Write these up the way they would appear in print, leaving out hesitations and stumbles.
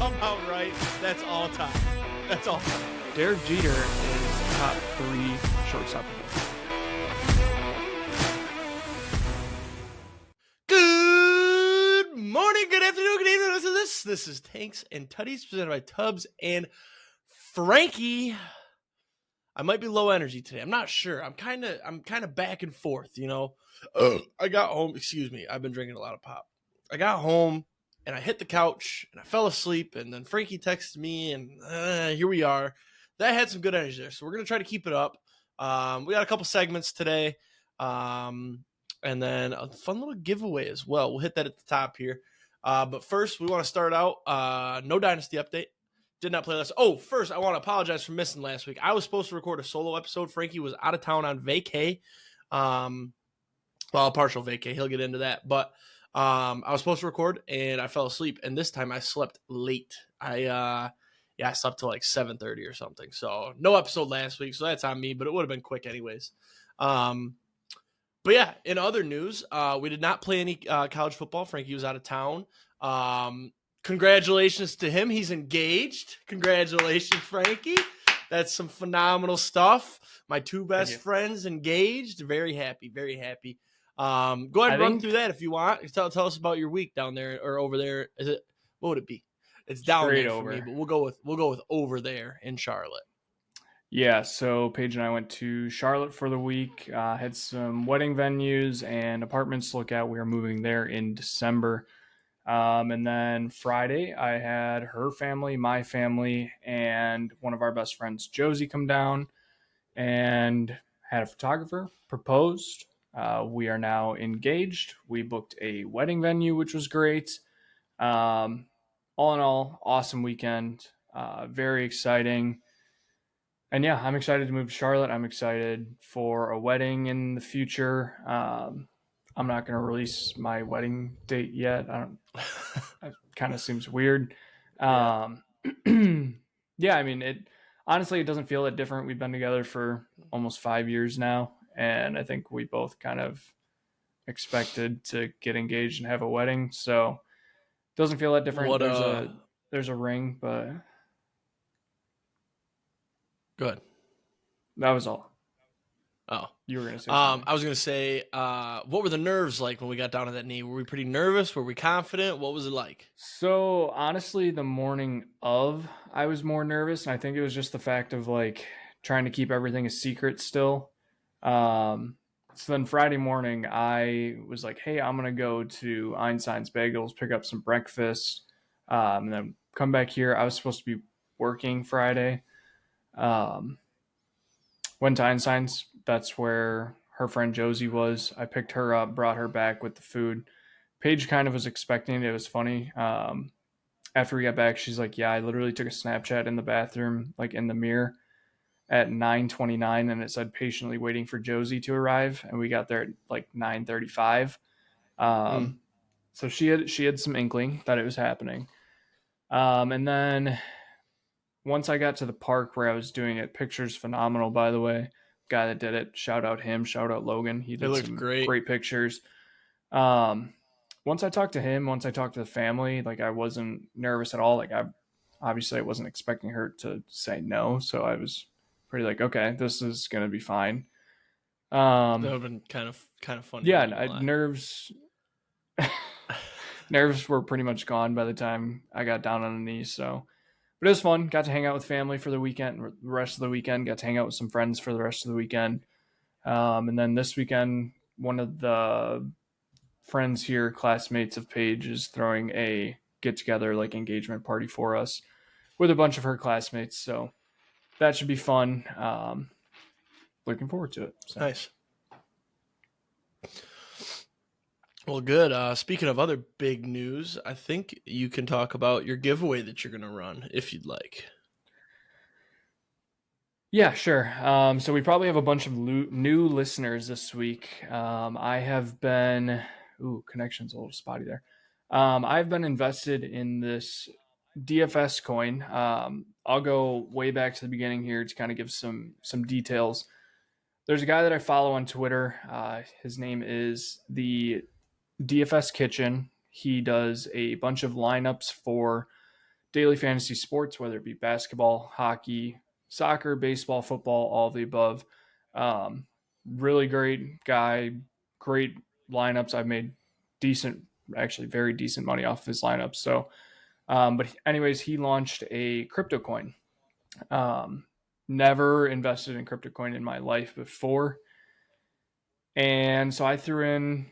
somehow right. That's all time. That's all time. Derek Jeter is top 3 shortstop. Good morning, good afternoon, good evening. Listen to this. This is Tanks and Tuddies presented by Tubbs and Frankie. I might be low energy today. I'm not sure. I'm kind of back and forth, you know. I got home. Excuse me. I've been drinking a lot of pop. I got home and I hit the couch and I fell asleep. And then Frankie texted me, and here we are. That had some good energy there, so we're gonna try to keep it up. We got a couple segments today, and then a fun little giveaway as well. We'll hit that at the top here. But first, we want to start out. No Dynasty update. Did not play last. Oh, first, I want to apologize for missing last week. I was supposed to record a solo episode. Frankie was out of town on vacay. Well, partial vacay. He'll get into that. But I was supposed to record, and I fell asleep. And this time, I slept late. I slept till like 7:30 or something. So no episode last week. So that's on me. But it would have been quick anyways. But yeah, in other news, we did not play any college football. Frankie was out of town. Congratulations to him. He's engaged. Congratulations, Frankie. That's some phenomenal stuff. My two best friends engaged. Very happy. Very happy. Go ahead and run through that if you want. Tell us about your week down there or over there. What would it be? It's down there for me, but we'll go with over there in Charlotte. Yeah, so Paige and I went to Charlotte for the week. Had some wedding venues and apartments to look at. We are moving there in December. And then Friday, I had her family, my family, and one of our best friends, Josie, come down and had a photographer, proposed. We are now engaged. We booked a wedding venue, which was great. All in all, awesome weekend. Very exciting. And yeah, I'm excited to move to Charlotte. I'm excited for a wedding in the future. I'm not going to release my wedding date yet. It kind of seems weird. Yeah, I mean, it doesn't feel that different. We've been together for almost 5 years now, and I think we both kind of expected to get engaged and have a wedding. So it doesn't feel that different. There's a ring, but good. That was all. Oh, you were going to say something. I was going to say, what were the nerves like when we got down to that knee? Were we pretty nervous? Were we confident? What was it like? So honestly, the morning of, I was more nervous. And I think it was just the fact of like trying to keep everything a secret still. So then Friday morning, I was like, hey, I'm going to go to Einstein's Bagels, pick up some breakfast, and then come back here. I was supposed to be working Friday. Went to Einstein's. That's where her friend Josie was. I picked her up, brought her back with the food. Paige kind of was expecting it. It was funny. After we got back, she's like, yeah, I literally took a Snapchat in the bathroom, like in the mirror at 9:29, and it said patiently waiting for Josie to arrive. And we got there at like 9:35. So she had some inkling that it was happening. And then once I got to the park where I was doing it, pictures phenomenal, by the way. Guy that did it, shout out him, shout out Logan. He did some great pictures. Once I talked to him, once I talked to the family, like I wasn't nervous at all. Like I wasn't expecting her to say no, so I was pretty like, okay, this is gonna be fine. That would have been kind of funny. Yeah, nerves were pretty much gone by the time I got down on the knees. So. But it was fun. Got to hang out with family for the weekend. The rest of the weekend, got to hang out with some friends for the rest of the weekend. And then this weekend, one of the friends here, classmates of Paige, is throwing a get-together, like engagement party for us with a bunch of her classmates. So that should be fun. Looking forward to it. So. Nice. Well, good. Speaking of other big news, I think you can talk about your giveaway that you're going to run, if you'd like. Yeah, sure. So we probably have a bunch of new listeners this week. I have been... connection's a little spotty there. I've been invested in this DFS coin. I'll go way back to the beginning here to kind of give some details. There's a guy that I follow on Twitter. His name is the DFS Kitchen. He does a bunch of lineups for daily fantasy sports, whether it be basketball, hockey, soccer, baseball, football, all of the above. Really great guy, great lineups. I've made actually very decent money off of his lineups. So, but anyways, he launched a crypto coin. Never invested in crypto coin in my life before. And so I threw in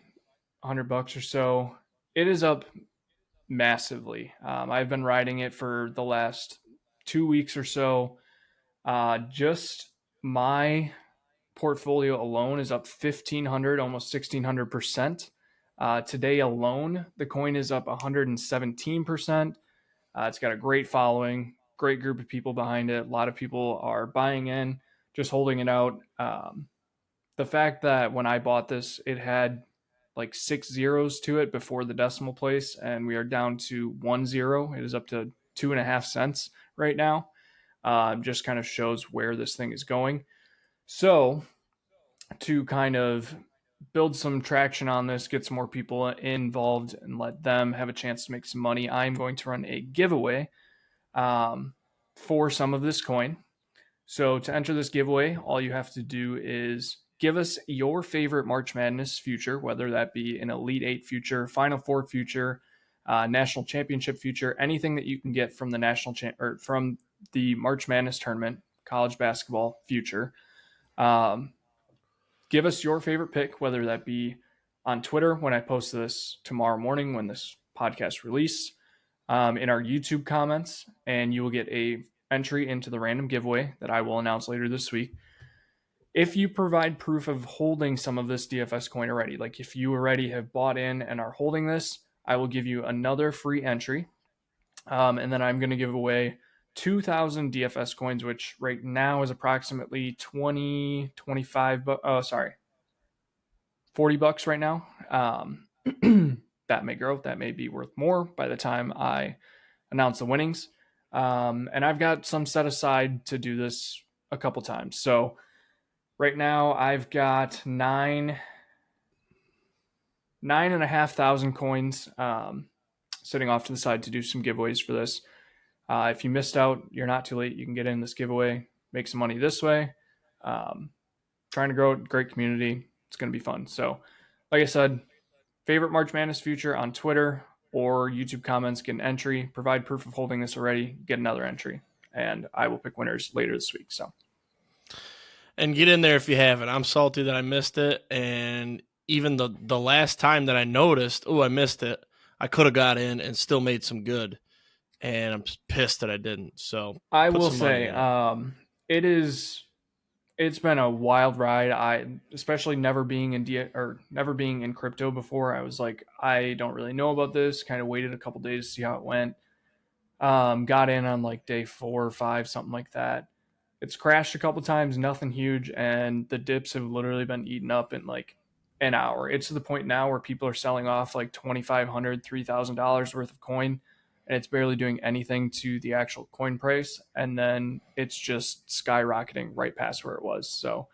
$100 or so. It is up massively. I've been riding it for the last 2 weeks or so. Just my portfolio alone is up 1,500, almost 1,600%. Today alone, the coin is up 117%. It's got a great following, great group of people behind it. A lot of people are buying in, just holding it out. The fact that when I bought this, it had like 6 zeros to it before the decimal place, and we are down to 1 0. It is up to 2.5 cents right now. Just kind of shows where this thing is going. So, to kind of build some traction on this, get some more people involved, and let them have a chance to make some money, I'm going to run a giveaway for some of this coin. So, to enter this giveaway, all you have to do is give us your favorite March Madness future, whether that be an Elite Eight future, Final Four future, National Championship future, anything that you can get from the from the March Madness tournament, college basketball future. Give us your favorite pick, whether that be on Twitter when I post this tomorrow morning when this podcast release, in our YouTube comments, and you will get a entry into the random giveaway that I will announce later this week. If you provide proof of holding some of this DFS coin already, like if you already have bought in and are holding this, I will give you another free entry. And then I'm going to give away 2,000 DFS coins, which right now is approximately 25, $40 right now. That may grow. That may be worth more by the time I announce the winnings. And I've got some set aside to do this a couple times. So right now I've got 9,500 coins sitting off to the side to do some giveaways for this. If you missed out, you're not too late. You can get in this giveaway, make some money this way. Trying to grow a great community. It's going to be fun. So, like I said, favorite March Madness future on Twitter or YouTube comments, get an entry. Provide proof of holding this already, get another entry. And I will pick winners later this week. So, and get in there if you haven't. I'm salty that I missed it. And even the last time that I noticed, I missed it, I could have got in and still made some good. And I'm pissed that I didn't. So I will say, it's been a wild ride. Especially never being in crypto before. I was like, I don't really know about this. Kind of waited a couple days to see how it went. Got in on like day 4 or 5, something like that. It's crashed a couple times, nothing huge, and the dips have literally been eaten up in like an hour. It's to the point now where people are selling off like $2,500, $3,000 worth of coin, and it's barely doing anything to the actual coin price. And then it's just skyrocketing right past where it was. So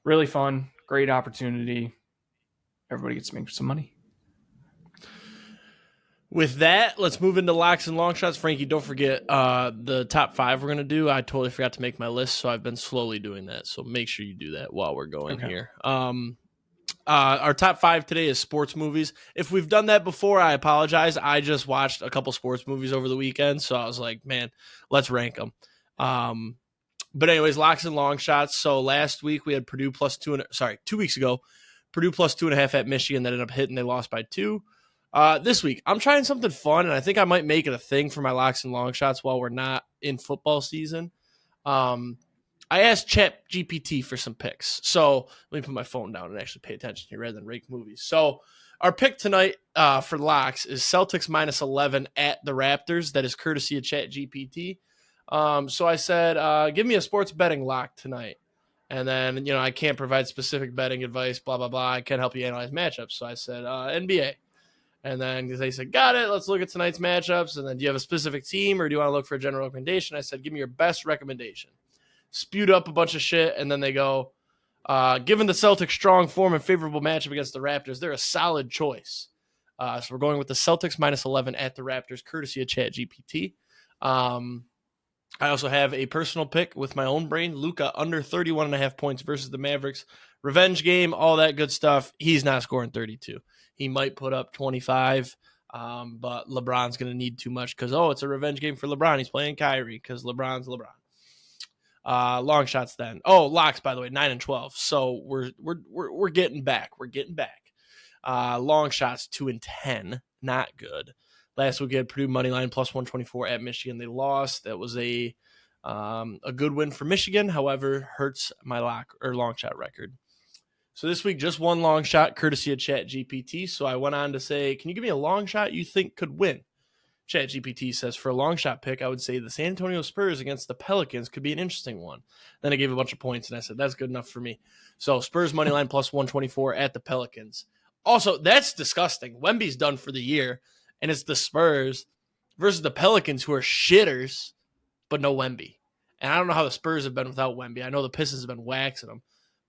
really fun, great opportunity. Everybody gets to make some money. With that, let's move into locks and long shots. Frankie, don't forget the top 5 we're going to do. I totally forgot to make my list, so I've been slowly doing that. So make sure you do that while we're going here. Our top 5 today is sports movies. If we've done that before, I apologize. I just watched a couple sports movies over the weekend, so I was like, man, let's rank them. But anyways, locks and long shots. So last week we had Purdue plus 2 weeks ago, Purdue plus 2.5 at Michigan that ended up hitting. They lost by 2. This week, I'm trying something fun, and I think I might make it a thing for my locks and long shots while we're not in football season. I asked ChatGPT for some picks. So let me put my phone down and actually pay attention here rather than rake movies. So our pick tonight for locks is Celtics minus 11 at the Raptors. That is courtesy of ChatGPT. So I said, give me a sports betting lock tonight. And then, I can't provide specific betting advice, blah, blah, blah. I can't help you analyze matchups. So I said, NBA. And then they said, got it. Let's look at tonight's matchups. And then do you have a specific team or do you want to look for a general recommendation? I said, give me your best recommendation. Spewed up a bunch of shit. And then they go, given the Celtics' strong form and favorable matchup against the Raptors, they're a solid choice. So we're going with the Celtics minus 11 at the Raptors, courtesy of ChatGPT. I also have a personal pick with my own brain. Luka under 31.5 points versus the Mavericks. Revenge game, all that good stuff. He's not scoring 32. He might put up 25, but LeBron's going to need too much because, it's a revenge game for LeBron. He's playing Kyrie because LeBron's LeBron. Long shots then. Oh, locks, by the way, 9 and 12. So we're getting back. We're getting back. Long shots 2 and 10. Not good. Last week we had Purdue money line plus 124 at Michigan. They lost. That was a good win for Michigan. However, hurts my long shot record. So this week, just one long shot, courtesy of ChatGPT. So I went on to say, can you give me a long shot you think could win? ChatGPT says, for a long shot pick, I would say the San Antonio Spurs against the Pelicans could be an interesting one. Then I gave a bunch of points, and I said, that's good enough for me. So Spurs money line plus 124 at the Pelicans. Also, that's disgusting. Wemby's done for the year, and it's the Spurs versus the Pelicans, who are shitters, but no Wemby. And I don't know how the Spurs have been without Wemby. I know the Pistons have been waxing them,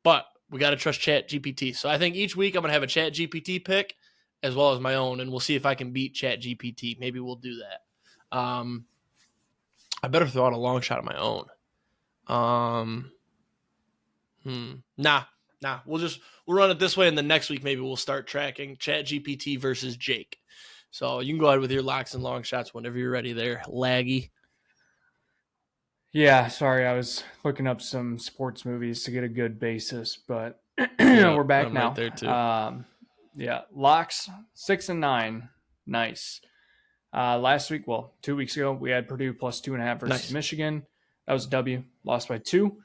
but we got to trust ChatGPT. So I think each week I'm going to have a ChatGPT pick as well as my own, and we'll see if I can beat ChatGPT. Maybe we'll do that. I better throw out a long shot of my own. Nah. We'll run it this way, and the next week maybe we'll start tracking ChatGPT versus Jake. So you can go ahead with your locks and long shots whenever you're ready there, laggy. Yeah, sorry, I was looking up some sports movies to get a good basis, but we're back I'm now. right there too. Yeah, locks 6 and 9, nice. Last week, 2 weeks ago, we had Purdue plus 2.5 versus Michigan. That was a W, lost by 2.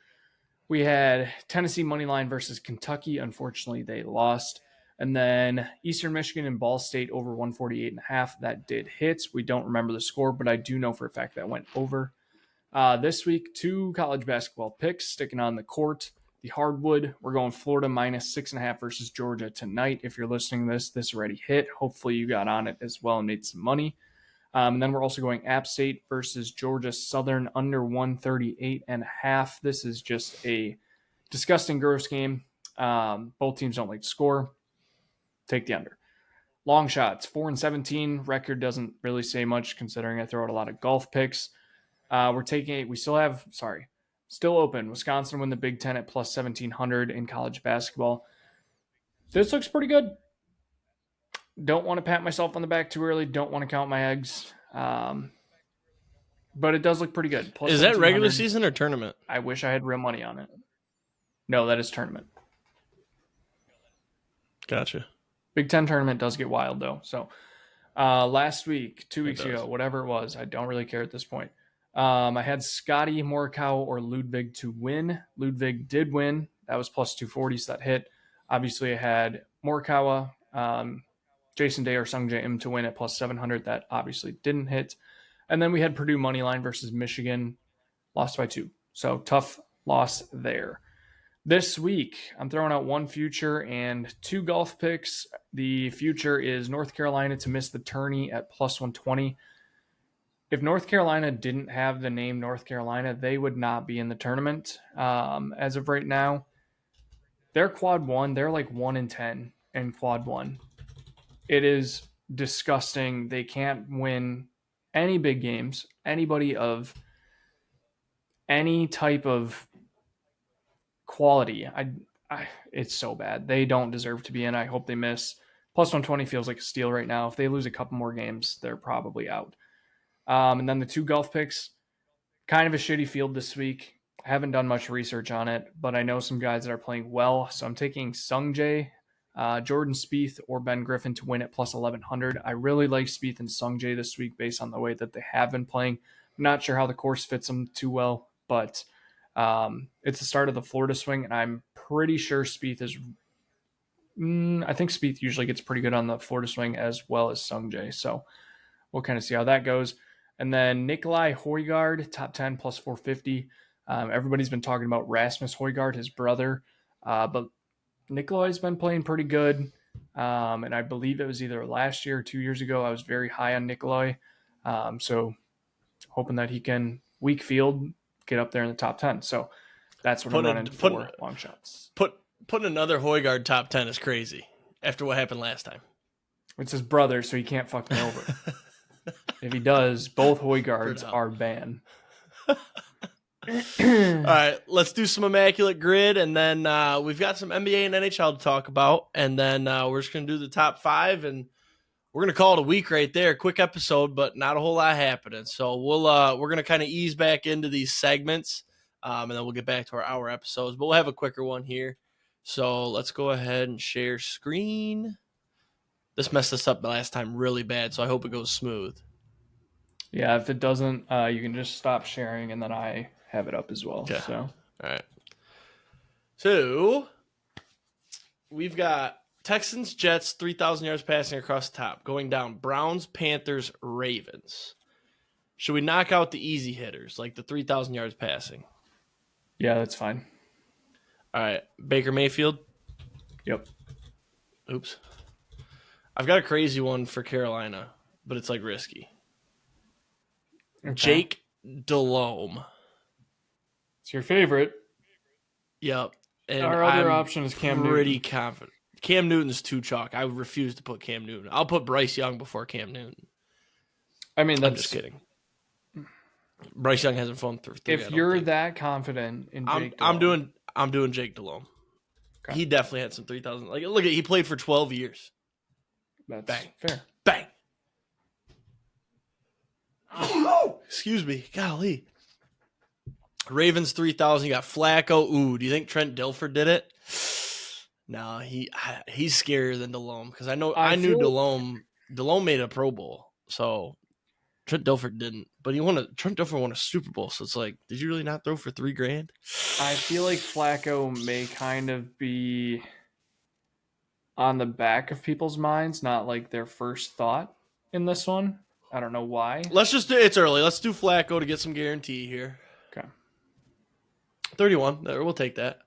We had Tennessee money line versus Kentucky. Unfortunately, they lost. And then Eastern Michigan and Ball State over 148.5. That did hit. We don't remember the score, but I do know for a fact that went over. This week, 2 college basketball picks sticking on the court. The hardwood, we're going Florida minus 6.5 versus Georgia tonight. If you're listening to this already hit. Hopefully you got on it as well and made some money. And then we're also going App State versus Georgia Southern under 138.5. This is just a disgusting, gross game. Both teams don't like to score. Take the under. Long shots, 4 and 17. Record doesn't really say much considering I throw out a lot of golf picks. Still open. Wisconsin win the Big Ten at plus 1,700 in college basketball. This looks pretty good. Don't want to pat myself on the back too early. Don't want to count my eggs. But it does look pretty good. Plus, is that regular season or tournament? I wish I had real money on it. No, that is tournament. Gotcha. Big Ten tournament does get wild, though. So last week, 2 weeks ago, whatever it was, I don't really care at this point. I had Scotty, Morikawa, or Ludwig to win. Ludwig did win. That was plus 240, so that hit. Obviously, I had Morikawa, Jason Day, or Sungjae Im to win at plus 700. That obviously didn't hit. And then we had Purdue money line versus Michigan. Lost by 2. So tough loss there. This week, I'm throwing out 1 future and 2 golf picks. The future is North Carolina to miss the tourney at plus 120. If North Carolina didn't have the name North Carolina, they would not be in the tournament. As of right now, they're quad 1. They're like 1 in 10 in quad 1. It is disgusting. They can't win any big games. Anybody of any type of quality. It's so bad. They don't deserve to be in. I hope they miss. Plus 120 feels like a steal right now. If they lose a couple more games, they're probably out. And then the 2 golf picks, kind of a shitty field this week. I haven't done much research on it, but I know some guys that are playing well. So I'm taking Sungjae, Jordan Spieth, or Ben Griffin to win at plus 1,100. I really like Spieth and Sungjae this week based on the way that they have been playing. I'm not sure how the course fits them too well, but it's the start of the Florida swing, and I'm pretty sure Spieth is I think Spieth usually gets pretty good on the Florida swing as well as Sungjae. So we'll kind of see how that goes. And then Nikolai Højgaard, top 10 plus 450. Everybody's been talking about Rasmus Højgaard, his brother. But Nikolai's been playing pretty good. And I believe it was either last year or 2 years ago. I was very high on Nikolai. So hoping that he can weak field, get up there in the top 10. So that's what I'm running for long shots. Putting another Højgaard top 10 is crazy after what happened last time. It's his brother, so he can't fuck me over. If he does, both Hoy For guards now. are banned. All right, let's do some Immaculate Grid, and then we've got some NBA and NHL to talk about, and then we're just going to do the top 5, and we're going to call it a week right there. Quick episode, but not a whole lot happening. So we're going to kind of ease back into these segments, and then we'll get back to our hour episodes, but we'll have a quicker one here. So let's go ahead and share screen. This messed us up the last time really bad, so I hope it goes smooth. Yeah, if it doesn't, you can just stop sharing, and then I have it up as well. Okay. So, All right. So we've got Texans, Jets, 3,000 yards passing across the top. Going down, Browns, Panthers, Ravens. Should we knock out the easy hitters, like the 3,000 yards passing? yeah, that's fine. All right. Baker Mayfield. Yep. Oops. I've got a crazy one for Carolina, but it's like risky. Okay. Jake Delhomme. It's your favorite. Yep. And Our other option is Cam Newton. Pretty confident. Cam Newton's too chalk. I refuse to put Cam Newton. I'll put Bryce Young before Cam Newton. I mean, I'm just kidding. Bryce Young hasn't flown through. If you're that confident in Jake Delhomme, I'm doing Jake Delhomme. Okay. He definitely had some 3,000. Like, look at, he played for 12 years. That's Bang. fair. Bang. Excuse me. Golly. Ravens 3,000. You got Flacco. Ooh, do you think Trent Dilfer did it? No, he's scarier than Delhomme because I knew Delhomme. Delhomme made a Pro Bowl, so Trent Dilfer didn't. But Trent Dilfer won a Super Bowl, so it's like, did you really not throw for $3,000? I feel like Flacco may kind of be on the back of people's minds, not like their first thought in this one. I don't know why. It's early. Let's do Flacco to get some guarantee here. Okay. 31. We'll take that.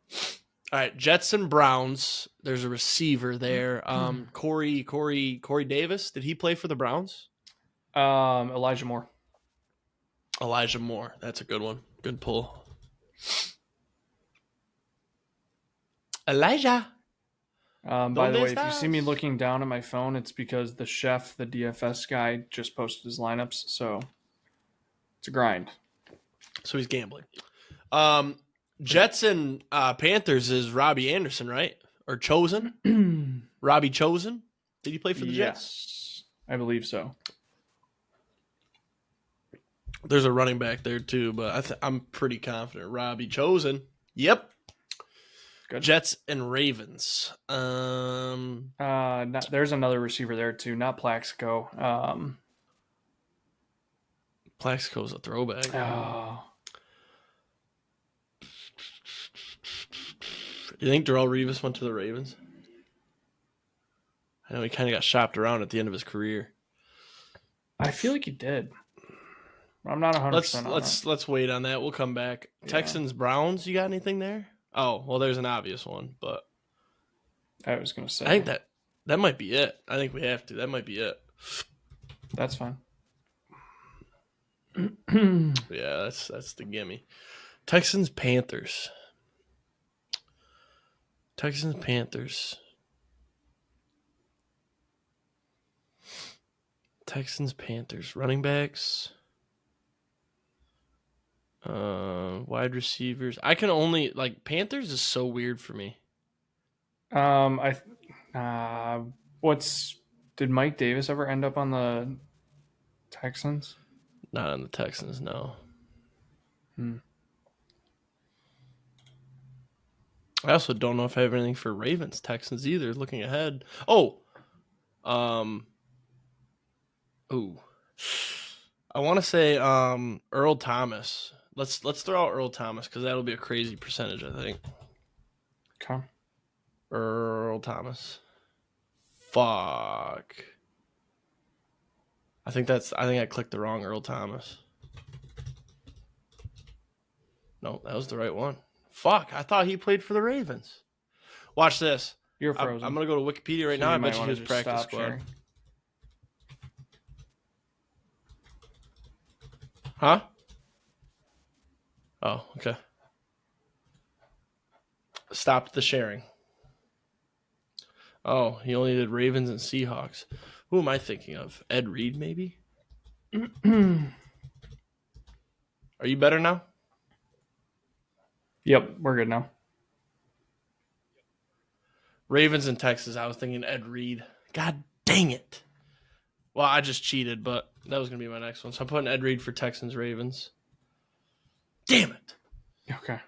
All right, Jets and Browns. There's a receiver there. Corey Davis. Did he play for the Browns? Elijah Moore. Elijah Moore. That's a good one. Good pull. Elijah. By the way, if you see me looking down at my phone, it's because the chef, the DFS guy, just posted his lineups. So it's a grind. So he's gambling. Jets and Panthers is Robbie Anderson, right? Or Chosen? Robbie Chosen? Did he play for the Jets? Yes, I believe so. There's a running back there too, but I'm pretty confident. Robbie Chosen. Yep. Good. Jets and Ravens. There's another receiver there too, not Plaxico. Plaxico's a throwback. Oh. Do you think Darrelle Revis went to the Ravens? I know he kind of got shopped around at the end of his career. I feel like he did. I'm not 100% on that. Let's wait on that. We'll come back. Yeah. Texans, Browns, you got anything there? Oh, well, there's an obvious one, but I was going to say. I think that might be it. I think we have to. That might be it. That's fine. Yeah, that's the gimme. Texans, Panthers. Texans, Panthers. Texans, Panthers. Running backs. Wide receivers. I can only Panthers is so weird for me. Did Mike Davis ever end up on the Texans? Not on the Texans, no. I also don't know if I have anything for Ravens, Texans either. Looking ahead. I want to say Earl Thomas. Let's throw out Earl Thomas because that'll be a crazy percentage, I think. Okay. Earl Thomas. Fuck. I think I clicked the wrong Earl Thomas. No, that was the right one. Fuck, I thought he played for the Ravens. Watch this. You're frozen. I'm going to go to Wikipedia right now. I bet you his practice squad. Sharing. Huh? Oh, okay. Stopped the sharing. Oh, he only did Ravens and Seahawks. Who am I thinking of? Ed Reed, maybe? Are you better now? Yep, we're good now. Ravens and Texas. I was thinking Ed Reed. God dang it. Well, I just cheated, but that was going to be my next one. So I'm putting Ed Reed for Texans Ravens. Damn it. Okay.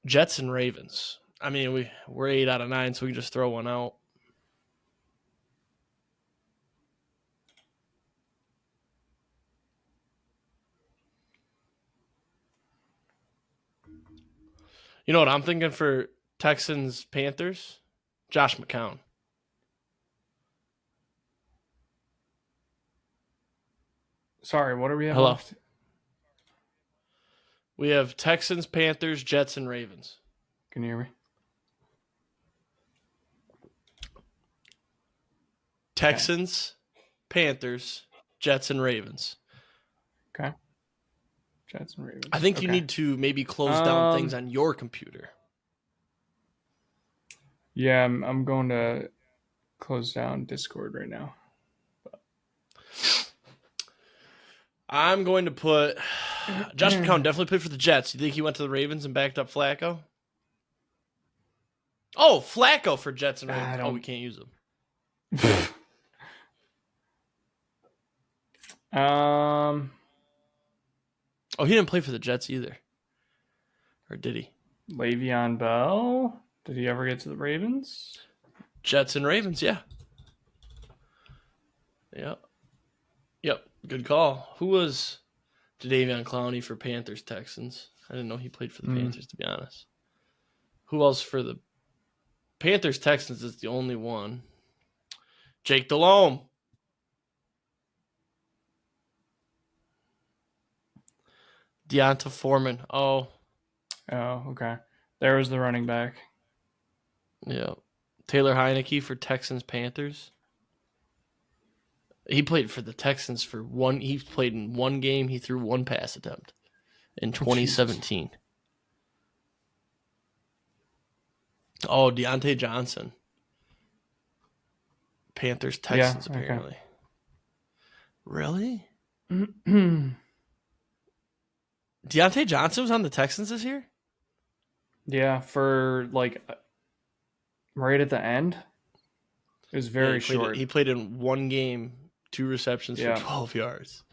Jets and Ravens. I mean, we're 8 out of 9, so we can just throw one out. You know what I'm thinking for Texans Panthers? Josh McCown. Sorry, what do we have Hello. left? We have Texans, Panthers, Jets, and Ravens. Can you hear me? Texans, Panthers, Jets, and Ravens. Okay. Jets and Ravens. I think you need to maybe close down things on your computer. Yeah, I'm going to close down Discord right now. I'm going to put Josh McCown definitely played for the Jets. You think he went to the Ravens and backed up Flacco? Oh, Flacco for Jets and Ravens. Oh, we can't use him. Oh, he didn't play for the Jets either. Or did he? Le'Veon Bell. Did he ever get to the Ravens? Jets and Ravens, yeah. Yep. Good call. Who was Jadeveon Clowney for Panthers Texans? I didn't know he played for the Panthers, to be honest. Who else for the Panthers Texans is the only one. Jake Delhomme. Deonta Foreman. Oh, okay. There was the running back. Yeah. Taylor Heineke for Texans Panthers. He played for the Texans for one. He played in one game. He threw one pass attempt in 2017. Oh, Deontay Johnson. Panthers Texans apparently. Okay. Really? Deontay Johnson was on the Texans this year? Yeah, for right at the end. It was very short. He played in one game, 2 receptions for 12 yards.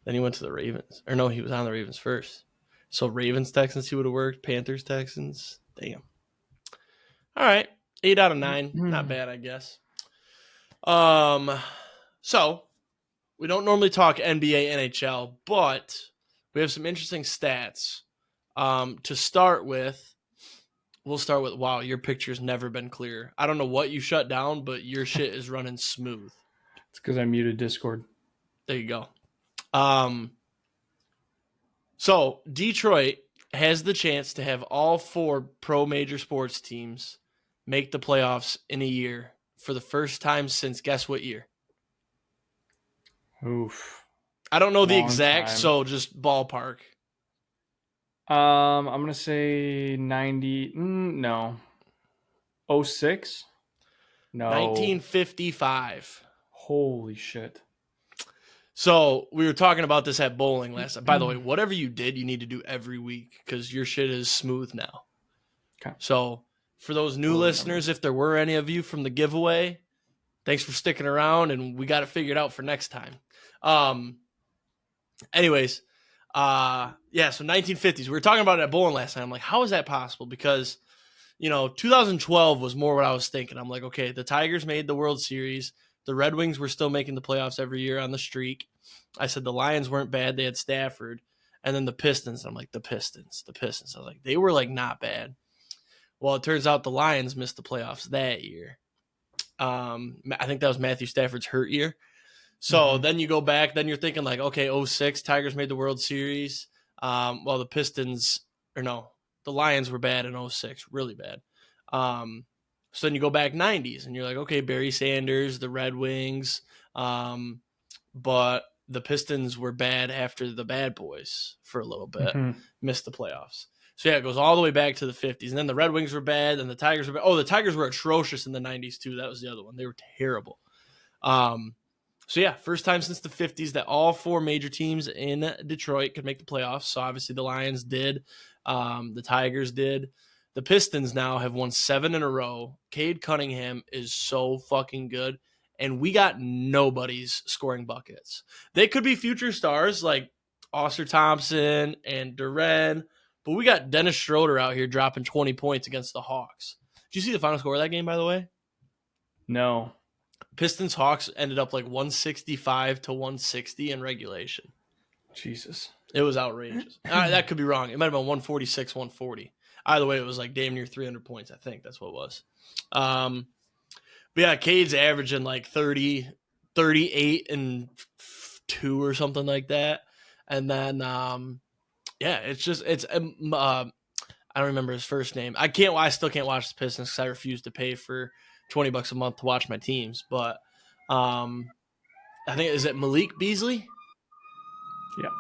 Then he went to the Ravens. Or no, he was on the Ravens first. So Ravens Texans he would have worked. Panthers Texans. Damn. All right. 8 out of 9. Not bad, I guess. So we don't normally talk NBA, NHL, but we have some interesting stats. To start with, we'll start with, wow, your picture's never been clear. I don't know what you shut down, but your shit is running smooth. It's because I muted Discord. There you go. So Detroit has the chance to have all 4 pro major sports teams make the playoffs in a year for the first time since guess what year? Oof. I don't know the exact, so just ballpark. I'm going to say 90. No. 06? No. 1955. Holy shit. So we were talking about this at bowling last time. By the way, whatever you did, you need to do every week because your shit is smooth now. Okay. So for those new listeners, if there were any of you from the giveaway, thanks for sticking around, and we got it figured out for next time. Anyways, so 1950s. We were talking about it at bowling last time. I'm like, how is that possible? Because, 2012 was more what I was thinking. I'm like, okay, the Tigers made the World Series. The Red Wings were still making the playoffs every year on the streak. I said the Lions weren't bad. They had Stafford. And then the Pistons. I'm like, the Pistons. I was like, they were not bad. Well, it turns out the Lions missed the playoffs that year. I think that was Matthew Stafford's hurt year. So then you go back, then you're thinking okay, 06, Tigers made the World Series. Well, the Lions were bad in 06, really bad. So then you go back 90s, and you're like, okay, Barry Sanders, the Red Wings, but the Pistons were bad after the Bad Boys for a little bit, missed the playoffs. So, yeah, it goes all the way back to the 50s. And then the Red Wings were bad, and the Tigers were bad. Oh, the Tigers were atrocious in the 90s, too. That was the other one. They were terrible. So yeah, first time since the 50s that all 4 major teams in Detroit could make the playoffs. So obviously the Lions did, the Tigers did. The Pistons now have won 7 in a row. Cade Cunningham is so fucking good, and we got nobody's scoring buckets. They could be future stars like Oster Thompson and Duren, but we got Dennis Schroeder out here dropping 20 points against the Hawks. Did you see the final score of that game, by the way? No. Pistons Hawks ended up like 165 to 160 in regulation. Jesus. It was outrageous. That could be wrong. It might have been 146, 140. Either way, it was like damn near 300 points. I think that's what it was. But yeah, Cade's averaging like 30, 38 and 2 or something like that. And then, yeah, I don't remember his first name. I still can't watch the Pistons because I refuse to pay for $20 a month to watch my teams. But I think, is it Malik Beasley? Yep.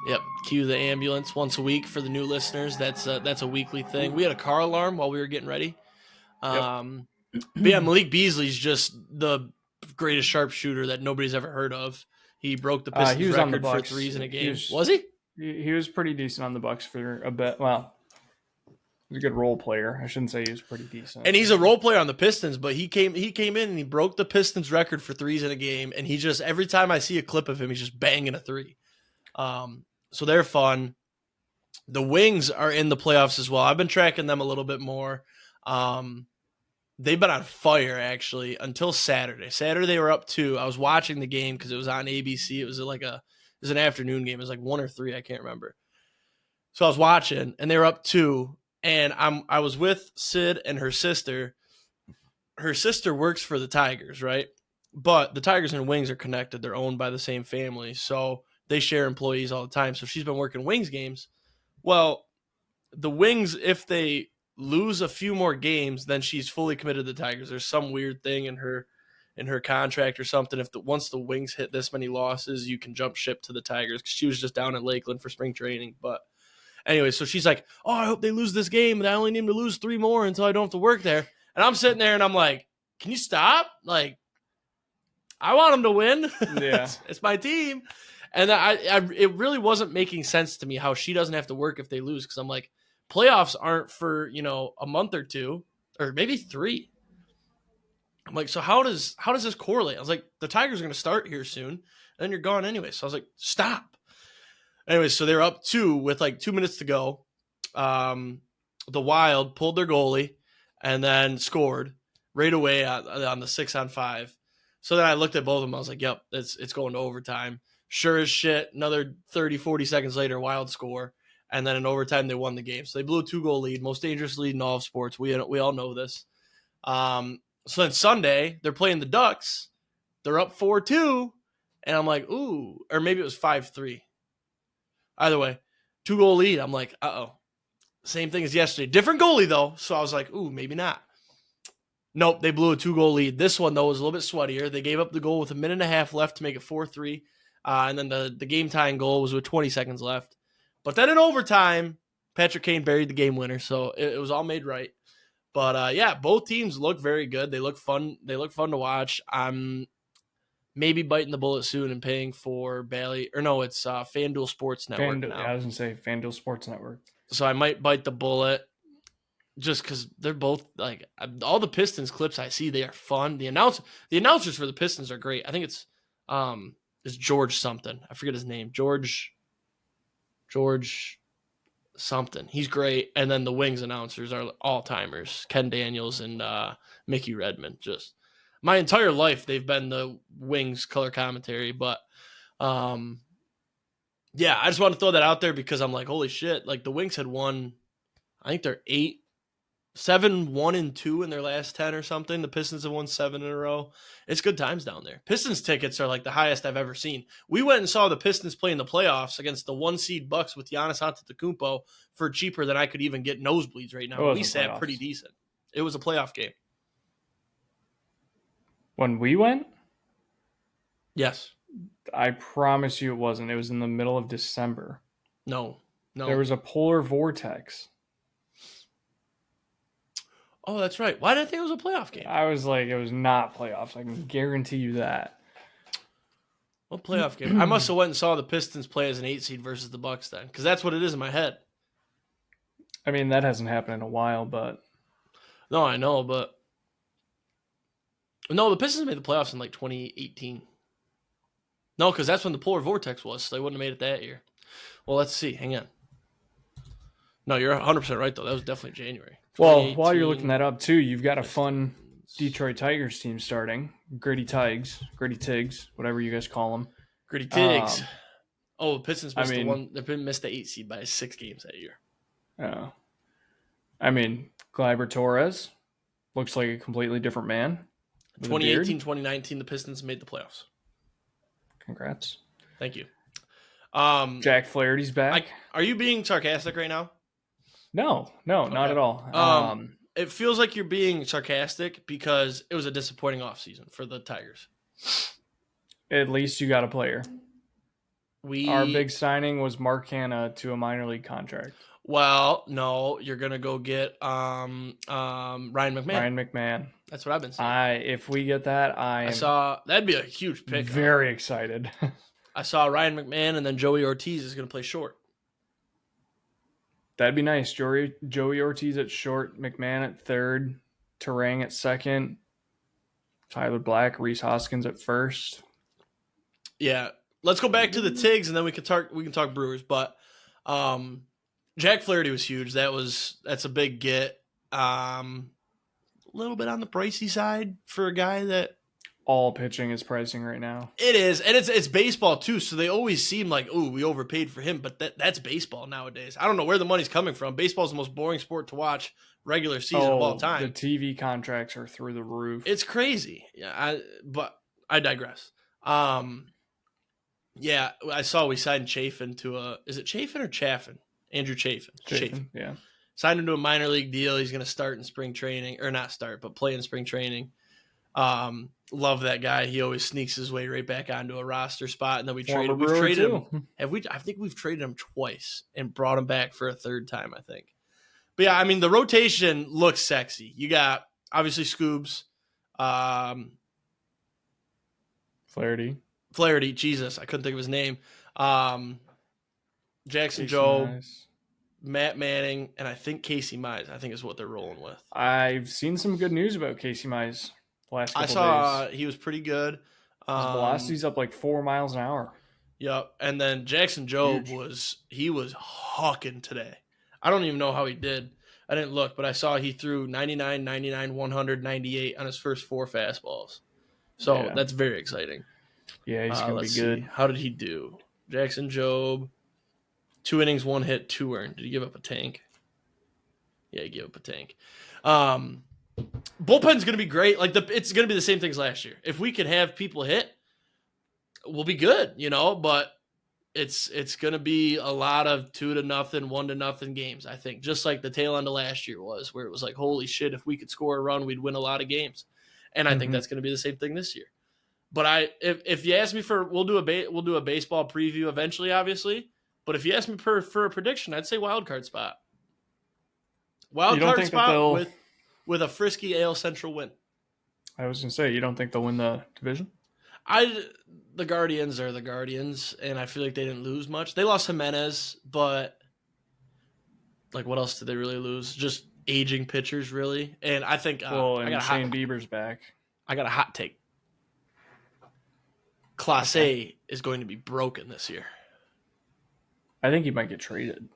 Yep. Cue the ambulance once a week for the new listeners. That's a weekly thing. We had a car alarm while we were getting ready. But yeah, Malik Beasley's just the greatest sharpshooter that nobody's ever heard of. He broke the Pistons record for threes in a game. Was he? He was pretty decent on the Bucks for a bit. Well, he's a good role player. I shouldn't say he was pretty decent. And he's a role player on the Pistons, but he came in and he broke the Pistons record for threes in a game. And he just, every time I see a clip of him, he's just banging a three. So they're fun. The Wings are in the playoffs as well. I've been tracking them a little bit more. They've been on fire, actually, until Saturday. Saturday, they were up 2. I was watching the game because it was on ABC. It was an afternoon game. It was like 1 or 3. I can't remember. So I was watching, and they were up 2. And I was with Sid and her sister. Her sister works for the Tigers, right? But the Tigers and Wings are connected. They're owned by the same family. So they share employees all the time. So she's been working Wings games. Well, the Wings, if they lose a few more games, then she's fully committed to the Tigers. There's some weird thing in her contract or something. Once the Wings hit this many losses, you can jump ship to the Tigers, because she was just down in Lakeland for spring training. But anyway, so she's like, oh, I hope they lose this game, and I only need them to lose 3 more until I don't have to work there. And I'm sitting there and I'm like, can you stop? Like, I want them to win. Yeah. It's my team. And it really wasn't making sense to me how she doesn't have to work if they lose, because I'm like, playoffs aren't for, a month or 2 or maybe 3. I'm like, so how does this correlate? I was like, the Tigers are going to start here soon, and then you're gone anyway. So I was like, stop. Anyway, so they're up 2 with like 2 minutes to go. The Wild pulled their goalie and then scored right away on the 6-on-5. So then I looked at both of them. I was like, yep, it's going to overtime. Sure as shit, another 30, 40 seconds later, Wild score. And then in overtime, they won the game. So they blew a 2-goal lead, most dangerous lead in all of sports. We all know this. So then Sunday, they're playing the Ducks. They're up 4-2. And I'm like, ooh. Or maybe it was 5-3. Either way, 2-goal lead. I'm like, uh-oh. Same thing as yesterday. Different goalie, though. So I was like, ooh, maybe not. Nope, they blew a 2-goal lead. This one, though, was a little bit sweatier. They gave up the goal with a minute and a half left to make it 4-3. And then the game-tying goal was with 20 seconds left. But then in overtime, Patrick Kane buried the game winner, so it was all made right. But yeah, both teams look very good. They look fun. They look fun to watch. I'm maybe biting the bullet soon and paying for Bally, or no, it's FanDuel Sports Network now. Yeah, I was gonna say FanDuel Sports Network. So I might bite the bullet just because they're both like all the Pistons clips I see. They are fun. The announcers for the Pistons are great. I think it's George something. I forget his name. George something. He's great. And then the Wings announcers are all-timers. Ken Daniels and Mickey Redmond. Just my entire life, they've been the Wings color commentary. But, yeah, I just want to throw that out there because I'm like, holy shit. Like, the Wings had won, I think they're 7-1-2 in their last 10 or something. The Pistons have won 7 in a row. It's good times down there. Pistons tickets are like the highest I've ever seen. We went and saw the Pistons play in the playoffs against the 1-seed Bucks with Giannis Antetokounmpo for cheaper than I could even get nosebleeds right now. We sat pretty decent. It was a playoff game. When we went? Yes. I promise you it wasn't. It was in the middle of December. No. There was a polar vortex. Oh, that's right. Why did I think it was a playoff game? I was like, it was not playoffs. I can guarantee you that. What playoff game? I must have went and saw the Pistons play as an 8 seed versus the Bucks then, because that's what it is in my head. I mean, that hasn't happened in a while, but No, I know, but no, the Pistons made the playoffs in like 2018. No, because that's when the polar vortex was, so they wouldn't have made it that year. Well, let's see. Hang on. No, you're 100% right, though. That was definitely January. Well, while you're looking that up, too, you've got a fun Detroit Tigers team starting. Gritty Tigs, whatever you guys call them. Gritty Tigs. The Pistons missed they've missed the 8 seed by 6 games that year. Oh. I mean, Gleyber Torres looks like a completely different man. 2018, 2019, the Pistons made the playoffs. Congrats. Thank you. Jack Flaherty's back. Are you being sarcastic right now? No, not at all. It feels like you're being sarcastic because it was a disappointing offseason for the Tigers. At least you got a player. Our big signing was Mark Hanna to a minor league contract. Well, no, you're gonna go get Ryan McMahon. Ryan McMahon. That's what I've been saying. If we get that, I saw that'd be a huge pick. Very excited. I saw Ryan McMahon, and then Joey Ortiz is gonna play short. That'd be nice. Joey Ortiz at short, McMahon at third, Terang at second, Tyler Black, Reese Hoskins at first. Yeah, let's go back to the Tigs, and then we can talk Brewers. But Jack Flaherty was huge. That's a big get. A little bit on the pricey side for a guy that all pitching is pricing right now. It is, and it's baseball too. So they always seem like, ooh, we overpaid for him, but that's baseball nowadays. I don't know where the money's coming from. Baseball is the most boring sport to watch regular season of all time. The TV contracts are through the roof. It's crazy. Yeah, but I digress. Yeah, I saw we signed Chafin to is it Chafin or Chaffin? Andrew Chafin. Chafin, yeah. Signed him to a minor league deal. He's going to start in spring training, or not start, but play in spring training. Love that guy. He always sneaks his way right back onto a roster spot, and then we've traded him. I think we've traded him twice and brought him back for a third time, I think. But yeah, I mean, the rotation looks sexy. You got obviously Scoobs, Flaherty. Jesus, I couldn't think of his name. Jackson Jobe, Matt Manning, and I think Casey Mize, I think is what they're rolling with. I've seen some good news about Casey Mize the last couple days. He was pretty good. His velocity's up like 4 miles an hour. Yep. And then Jackson Jobe was hawking today. I don't even know how he did. I didn't look, but I saw he threw 99, 99, 100, 98 on his first 4 fastballs. So that's very exciting. Yeah, he's going to be good. See. How did he do? Jackson Jobe, 2 innings, 1 hit, 2 earned. Did he give up a tank? Yeah, he gave up a tank. Bullpen's going to be great. It's going to be the same thing as last year. If we can have people hit, we'll be good, but it's going to be a lot of 2-0, 1-0 games, I think, just like the tail end of last year was, where it was like, holy shit, if we could score a run, we'd win a lot of games. And I think that's going to be the same thing this year. But if you ask me we'll do a baseball preview eventually, obviously. But if you ask me for a prediction, I'd say wild card spot. Wild card spot with a frisky AL Central win. I was going to say, you don't think they'll win the division? The Guardians are the Guardians, and I feel like they didn't lose much. They lost Jimenez, but what else did they really lose? Just aging pitchers, really. And I think Shane Bieber's back. I got a hot take. Class A is going to be broken this year. I think he might get traded.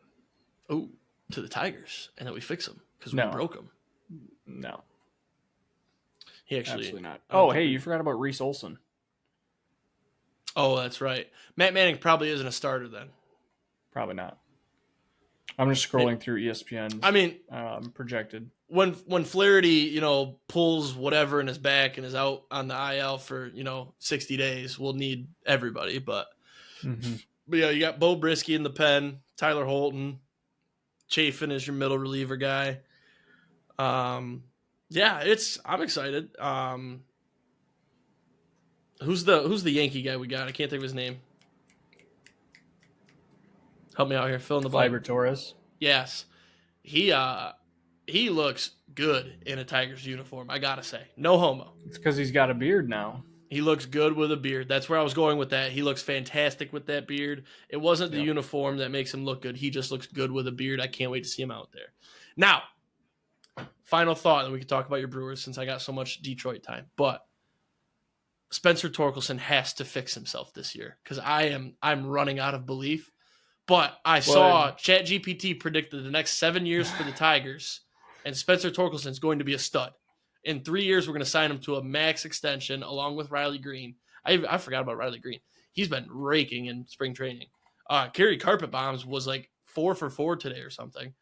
Oh, to the Tigers, and then we fix him because we broke him. No. He actually... Absolutely not. Oh, hey, you forgot about Reese Olson. Oh, that's right. Matt Manning probably isn't a starter then. Probably not. I'm just scrolling through ESPN's projected. When Flaherty, pulls whatever in his back and is out on the IL for, 60 days, we'll need everybody. But yeah, you got Bo Brisky in the pen, Tyler Holton, Chafin is your middle reliever guy. I'm excited. Who's the Yankee guy we got? I can't think of his name. Help me out here. Fill in the blank. Gleyber Torres. Yes. He looks good in a Tigers uniform, I gotta say. No homo. It's because he's got a beard now. He looks good with a beard. That's where I was going with that. He looks fantastic with that beard. It wasn't the uniform that makes him look good. He just looks good with a beard. I can't wait to see him out there. Now, final thought, and we can talk about your Brewers since I got so much Detroit time. But Spencer Torkelson has to fix himself this year because I'm running out of belief. But I saw ChatGPT predicted the next 7 years for the Tigers, and Spencer Torkelson is going to be a stud. In 3 years, we're going to sign him to a max extension along with Riley Green. I forgot about Riley Green. He's been raking in spring training. Kerry Carpet Bombs was like 4 for 4 today or something.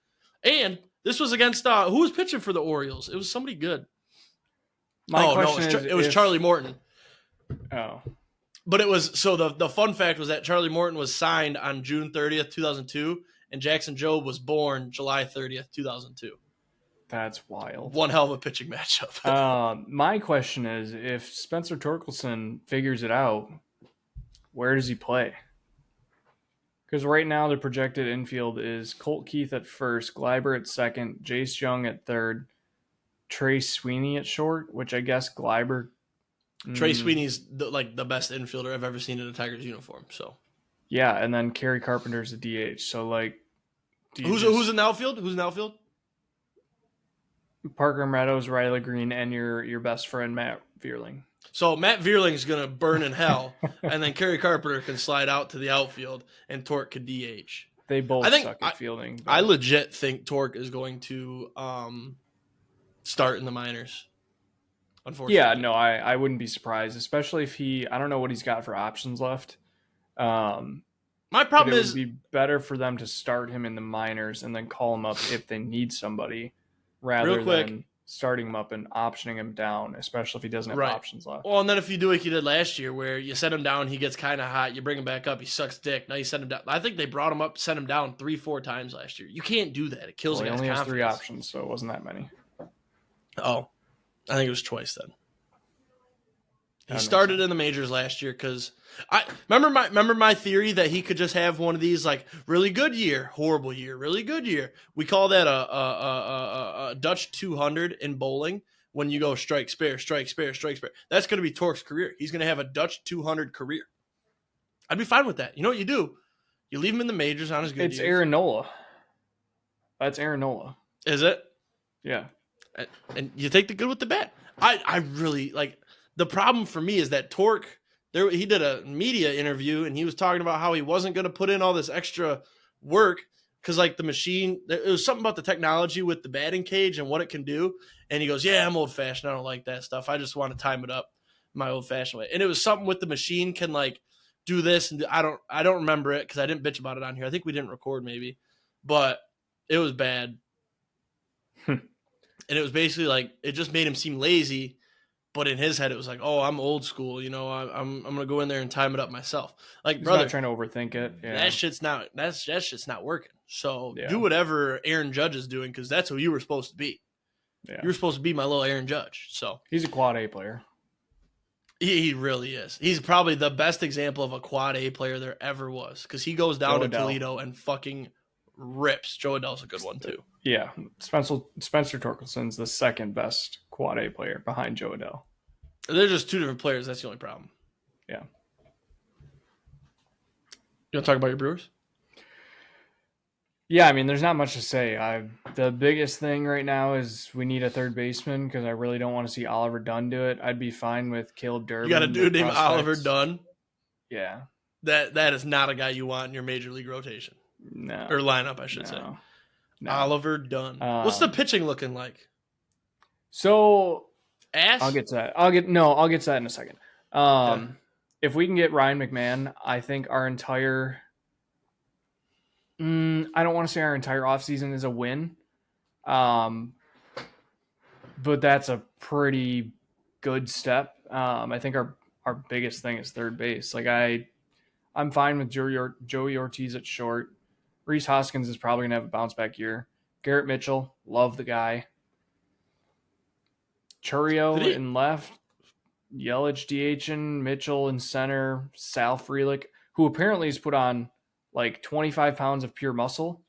And this was against who was pitching for the Orioles? It was somebody good. It was Charlie Morton. Oh. But it was, so the fun fact was that Charlie Morton was signed on June 30th, 2002, and Jackson Jobe was born July 30th, 2002. That's wild. One hell of a pitching matchup. My question is, if Spencer Torkelson figures it out, where does he play? Because right now the projected infield is Colt Keith at first, Gleiber at second, Jace Young at third, Trey Sweeney at short, which I guess Gleiber... Trey Sweeney's the best infielder I've ever seen in a Tigers uniform. So, yeah, and then Kerry Carpenter's a DH. So, who's in the outfield? Who's in the outfield? Parker Meadows, Riley Green, and your best friend Matt Vierling. So Matt Vierling's gonna burn in hell, and then Kerry Carpenter can slide out to the outfield, and Torque could DH. They both suck at fielding. But I legit think Torque is going to start in the minors. Unfortunately. Yeah, no, I wouldn't be surprised, especially if I don't know what he's got for options left. My problem is it would be better for them to start him in the minors and then call him up if they need somebody rather than starting him up and optioning him down, especially if he doesn't have options left. Well, and then if you do like you did last year where you set him down, he gets kind of hot, you bring him back up, he sucks dick. Now you send him down. I think they brought him up, sent him down 3-4 times last year. You can't do that. It kills he guys' only has confidence. 3 options, so it wasn't that many. Oh, I think it was twice then. He started in the majors last year because I remember my theory that he could just have one of these like really good year, horrible year, really good year. We call that a Dutch 200 in bowling when you go strike, spare, strike, spare, strike, spare. That's going to be Torque's career. He's going to have a Dutch 200 career. I'd be fine with that. You know what you do? You leave him in the majors on his good years. It's Aaron Nola. That's Aaron Nola. Is it? Yeah. And you take the good with the bad. I really like. The problem for me is that Torque, he did a media interview and he was talking about how he wasn't going to put in all this extra work because like the machine, it was something about the technology with the batting cage and what it can do. And he goes, yeah, I'm old fashioned. I don't like that stuff. I just want to time it up my old fashioned way. And it was something with the machine can like do this. And I don't remember it because I didn't bitch about it on here. I think we didn't record maybe, but it was bad. And it was basically like, it just made him seem lazy. But in his head, it was like, "Oh, I'm old school. You know, I'm gonna go in there and time it up myself." Like, He's brother, not trying to overthink it. Yeah. that shit's not working. So do whatever Aaron Judge is doing because that's who you were supposed to be. Yeah. You were supposed to be my little Aaron Judge. So he's a quad A player. He really is. He's probably the best example of a quad A player there ever was because he goes down to Toledo and fucking rips. Joe Adell's a good one too. Yeah, Spencer Torkelson's the second best quad A player behind Joe Adell. They're just two different players. That's the only problem. Yeah. You want to talk about your Brewers? Yeah, I mean, there's not much to say. The biggest thing right now is we need a third baseman because I really don't want to see Oliver Dunn do it. I'd be fine with Caleb Durbin. You got a dude named Oliver Dunn? Yeah. That is not a guy you want in your major league rotation. No. Or lineup, I should say. No. Oliver Dunn. What's the pitching looking like? So ass? I'll get to that. I'll get to that in a second. If we can get Ryan McMahon, I think our entire I don't want to say our entire offseason is a win. But that's a pretty good step. I think our biggest thing is third base. Like I'm fine with Joey Ortiz at short. Reese Hoskins is probably going to have a bounce back year. Garrett Mitchell, love the guy. Churio in left. Yelich DHing, Mitchell in center. Sal Frelick, who apparently has put on like 25 pounds of pure muscle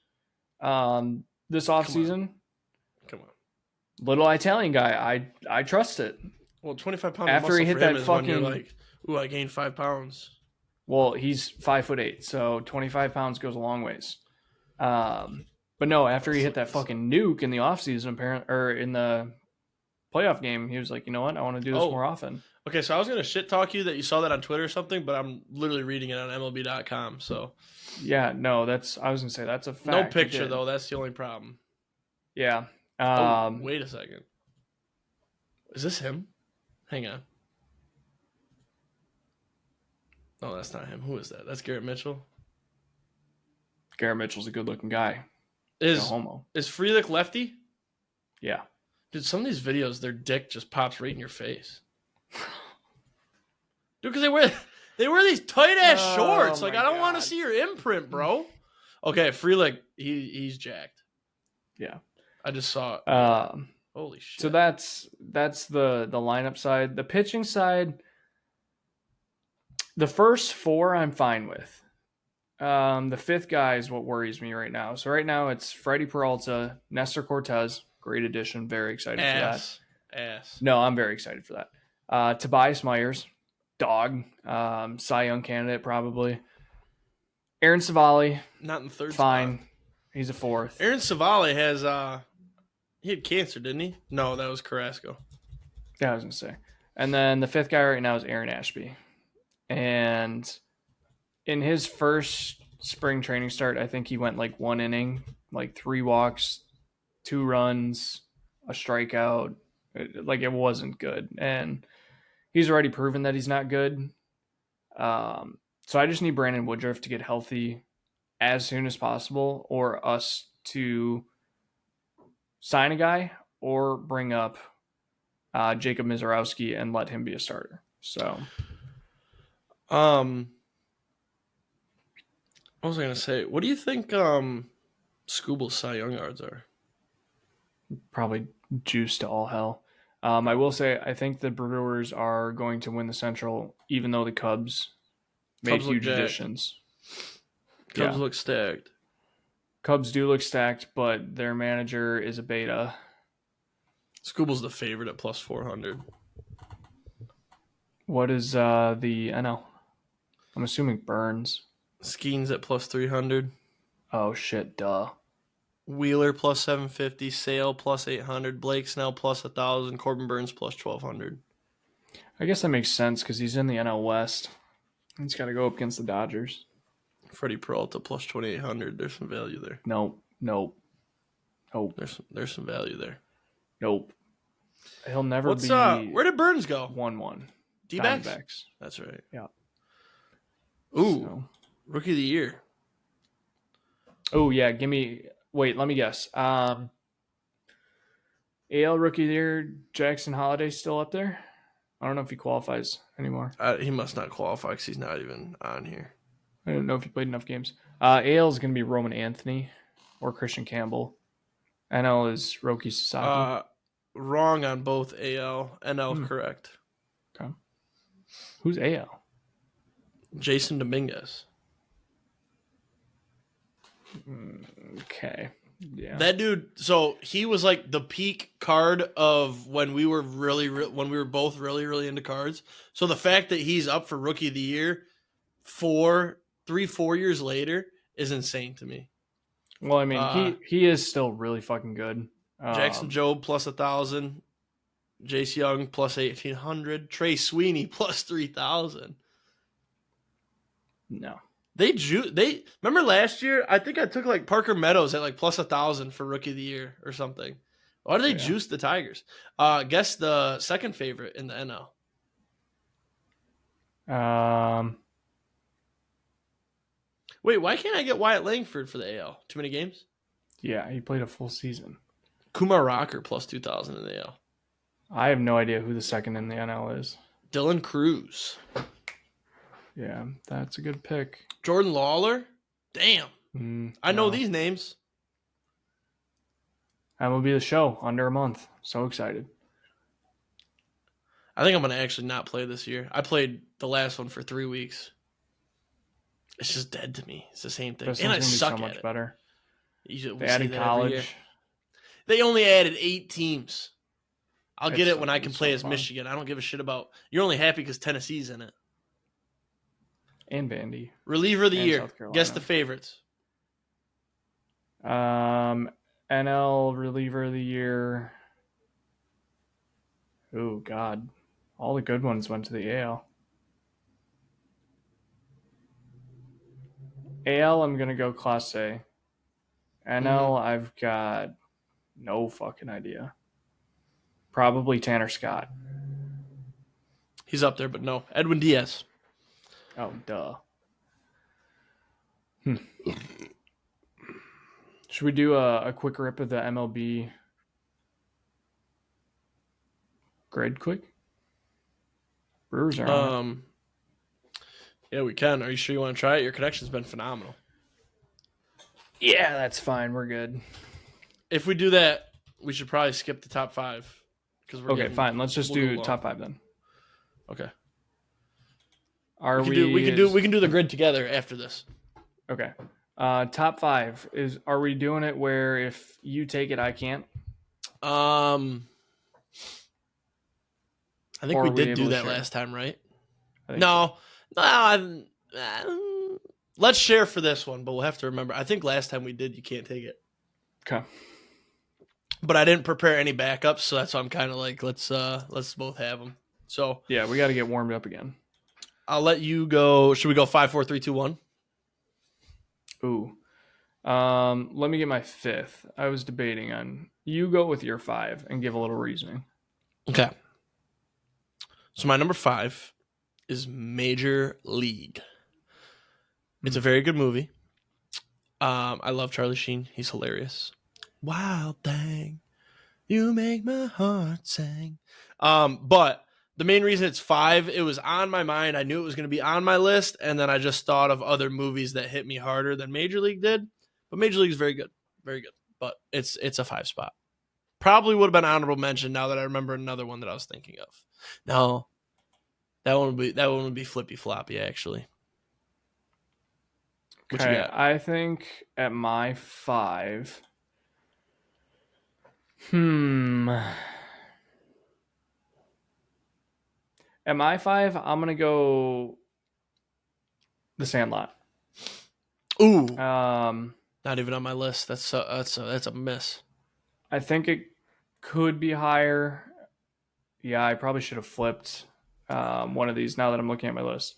this offseason. Come on. Little Italian guy. I trust it. Well, 25 pounds After of he muscle hit for him that is when you're fucking, like, ooh, I gained 5 pounds. well, he's 5'8", so 25 pounds goes a long ways. But no, after he hit that fucking nuke in the offseason, apparently, or in the playoff game, he was like, you know what, I want to do this more often. Okay, so I was gonna shit talk you that you saw that on Twitter or something, but I'm literally reading it on MLB.com. So Yeah, no, I was gonna say that's a fact. no picture though. That's the only problem. Yeah. Wait a second. Is this him? Hang on. No, that's not him. Who is that? That's Garrett Mitchell. Garrett Mitchell's a good-looking guy. Is no homo. Is Frelick lefty? Yeah. Dude, some of these videos, their dick just pops right in your face. Dude, because they wear these tight ass shorts. Like I don't want to see your imprint, bro. Okay, Frelick, he's jacked. Yeah. I just saw it. Holy shit. So that's the lineup side. The pitching side, the first 4 I'm fine with. The 5th guy is what worries me right now. So right now it's Freddie Peralta, Nestor Cortez, great addition. Very excited for that. No, I'm very excited for that. Tobias Myers, dog, Cy Young candidate probably. Aaron Savali, not in third. Fine, spot. He's a 4th. Aaron Savali has he had cancer, didn't he? No, that was Carrasco. Yeah, I was gonna say. And then the 5th guy right now is Aaron Ashby, and in his first spring training start, I think he went like 1 inning, like 3 walks, 2 runs, a strikeout. Like it wasn't good, and he's already proven that he's not good. So I just need Brandon Woodruff to get healthy as soon as possible, or us to sign a guy or bring up Jacob Mizorowski and let him be a starter. So, what was I gonna say? What do you think Scooble's Cy Young yards are? Probably juice to all hell. I will say I think the Brewers are going to win the Central, even though the Cubs made huge additions. Cubs look stacked. Cubs do look stacked, but their manager is a beta. Scooble's the favorite at plus 400. What is the NL? I'm assuming Burns. Skeens at plus 300. Oh, shit, duh. Wheeler plus 750. Sale plus 800. Blake Snell plus 1,000. Corbin Burns plus 1,200. I guess that makes sense because he's in the NL West. He's got to go up against the Dodgers. Freddie Peralta plus 2,800. There's some value there. Nope. There's some value there. Nope. He'll never be. Where did Burns go? 1-1. D-backs? That's right. Yeah. Ooh. Rookie of the year. Oh, yeah. Let me guess. AL Rookie of the Year, Jackson Holiday's still up there? I don't know if he qualifies anymore. He must not qualify because he's not even on here. I don't know if he played enough games. AL is going to be Roman Anthony or Christian Campbell. NL is Roki Sasaki. Wrong on both AL. NL correct. Okay. Who's AL? Jason Dominguez. Okay. Yeah. That dude, so he was like the peak card of when we were both really into cards. So the fact that he's up for Rookie of the Year 4 years later is insane to me. Well, I mean, he is still really fucking good. Jackson Jobe plus 1,000. Jace Young plus 1,800. Trey Sweeney plus 3,000. No. They remember last year? I think I took like Parker Meadows at like plus 1,000 for Rookie of the Year or something. Why do they juice the Tigers? Guess the second favorite in the NL. Wait, why can't I get Wyatt Langford for the AL? Too many games? Yeah, he played a full season. Kumar Rocker plus 2,000 in the AL. I have no idea who the second in the NL is. Dylan Cruz. Yeah, that's a good pick. Jordan Lawler? Damn. I know these names. That will be the show under a month. So excited. I think I'm going to actually not play this year. I played the last one for 3 weeks. It's just dead to me. It's the same thing. And I suck at it. So much better. They added college. They only added 8 teams. I'll get it when I can play as Michigan. I don't give a shit about. You're only happy because Tennessee's in it. And Vandy. Reliever of the year. Guess the favorites. NL reliever of the year. Oh God, all the good ones went to the AL. AL, I'm gonna go Class A. NL, I've got no fucking idea. Probably Tanner Scott. He's up there, but no. Edwin Diaz. Oh, duh. Should we do a quick rip of the MLB grid quick? Brewers are on it. Yeah, we can. Are you sure you want to try it? Your connection's been phenomenal. Yeah, that's fine. We're good. If we do that, we should probably skip the top 5. Okay, fine. Let's just do top 5 then. Okay. We can do the grid together after this. Okay. Top 5 is. Are we doing it where if you take it, I can't? I think we did do that last time, right? No. Let's share for this one, but we'll have to remember. I think last time we did, you can't take it. Okay. But I didn't prepare any backups, so that's why I'm kind of like, let's both have them. So yeah, we got to get warmed up again. I'll let you go. Should we go 5, 4, 3, 2, 1? Ooh. Let me get my 5th. I was debating on you go with your 5 and give a little reasoning. Okay. So my number 5 is Major League. It's a very good movie. I love Charlie Sheen. He's hilarious. Wild thing, you make my heart sing. But the main reason it's 5, it was on my mind. I knew it was going to be on my list, and then I just thought of other movies that hit me harder than Major League did. But Major League is very good, very good. But it's a 5 spot. Probably would have been honorable mention now that I remember another one that I was thinking of. No, that one would be Flippy Floppy actually. What you got? I think at my 5. At my 5, I'm gonna go The Sandlot. Ooh. Not even on my list. That's a miss. I think it could be higher. Yeah, I probably should have flipped one of these now that I'm looking at my list.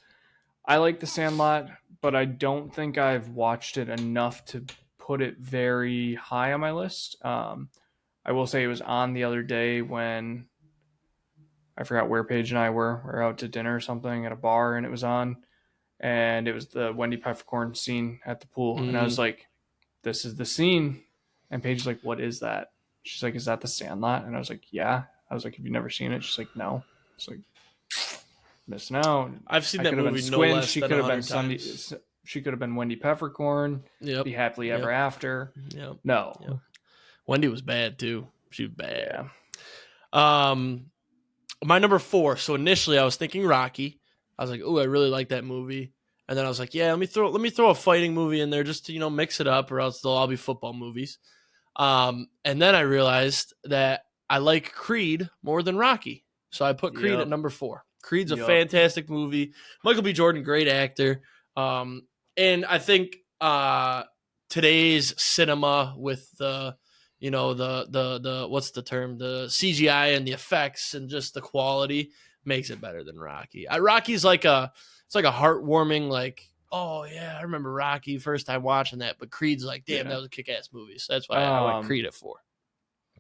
I like The Sandlot, but I don't think I've watched it enough to put it very high on my list. I will say it was on the other day when I forgot where Paige and I were. We were out to dinner or something at a bar, and it was on. And it was the Wendy Peppercorn scene at the pool. And I was like, this is the scene. And Paige was like, what is that? She's like, is that The Sandlot? And I was like, yeah. I was like, have you never seen it? She's like, no. It's like, missing out. I've seen that movie no less than 100 times. She could have been Wendy Peppercorn. Yep. Be Happily Ever After. Yep. No. Yep. Wendy was bad too. She was bad. Yeah. My number 4. So initially I was thinking Rocky. I was like, oh, I really like that movie. And then I was like, yeah, let me throw a fighting movie in there just to, mix it up, or else they'll all be football movies. And then I realized that I like Creed more than Rocky. So I put Creed at number 4. Creed's a fantastic movie. Michael B. Jordan, great actor. And I think today's cinema with the what's the term? The CGI and the effects and just the quality makes it better than Rocky. Rocky's like a heartwarming, like, oh yeah, I remember Rocky first time watching that. But Creed's like, damn, that was a kick-ass movie. So that's why I went Creed at 4.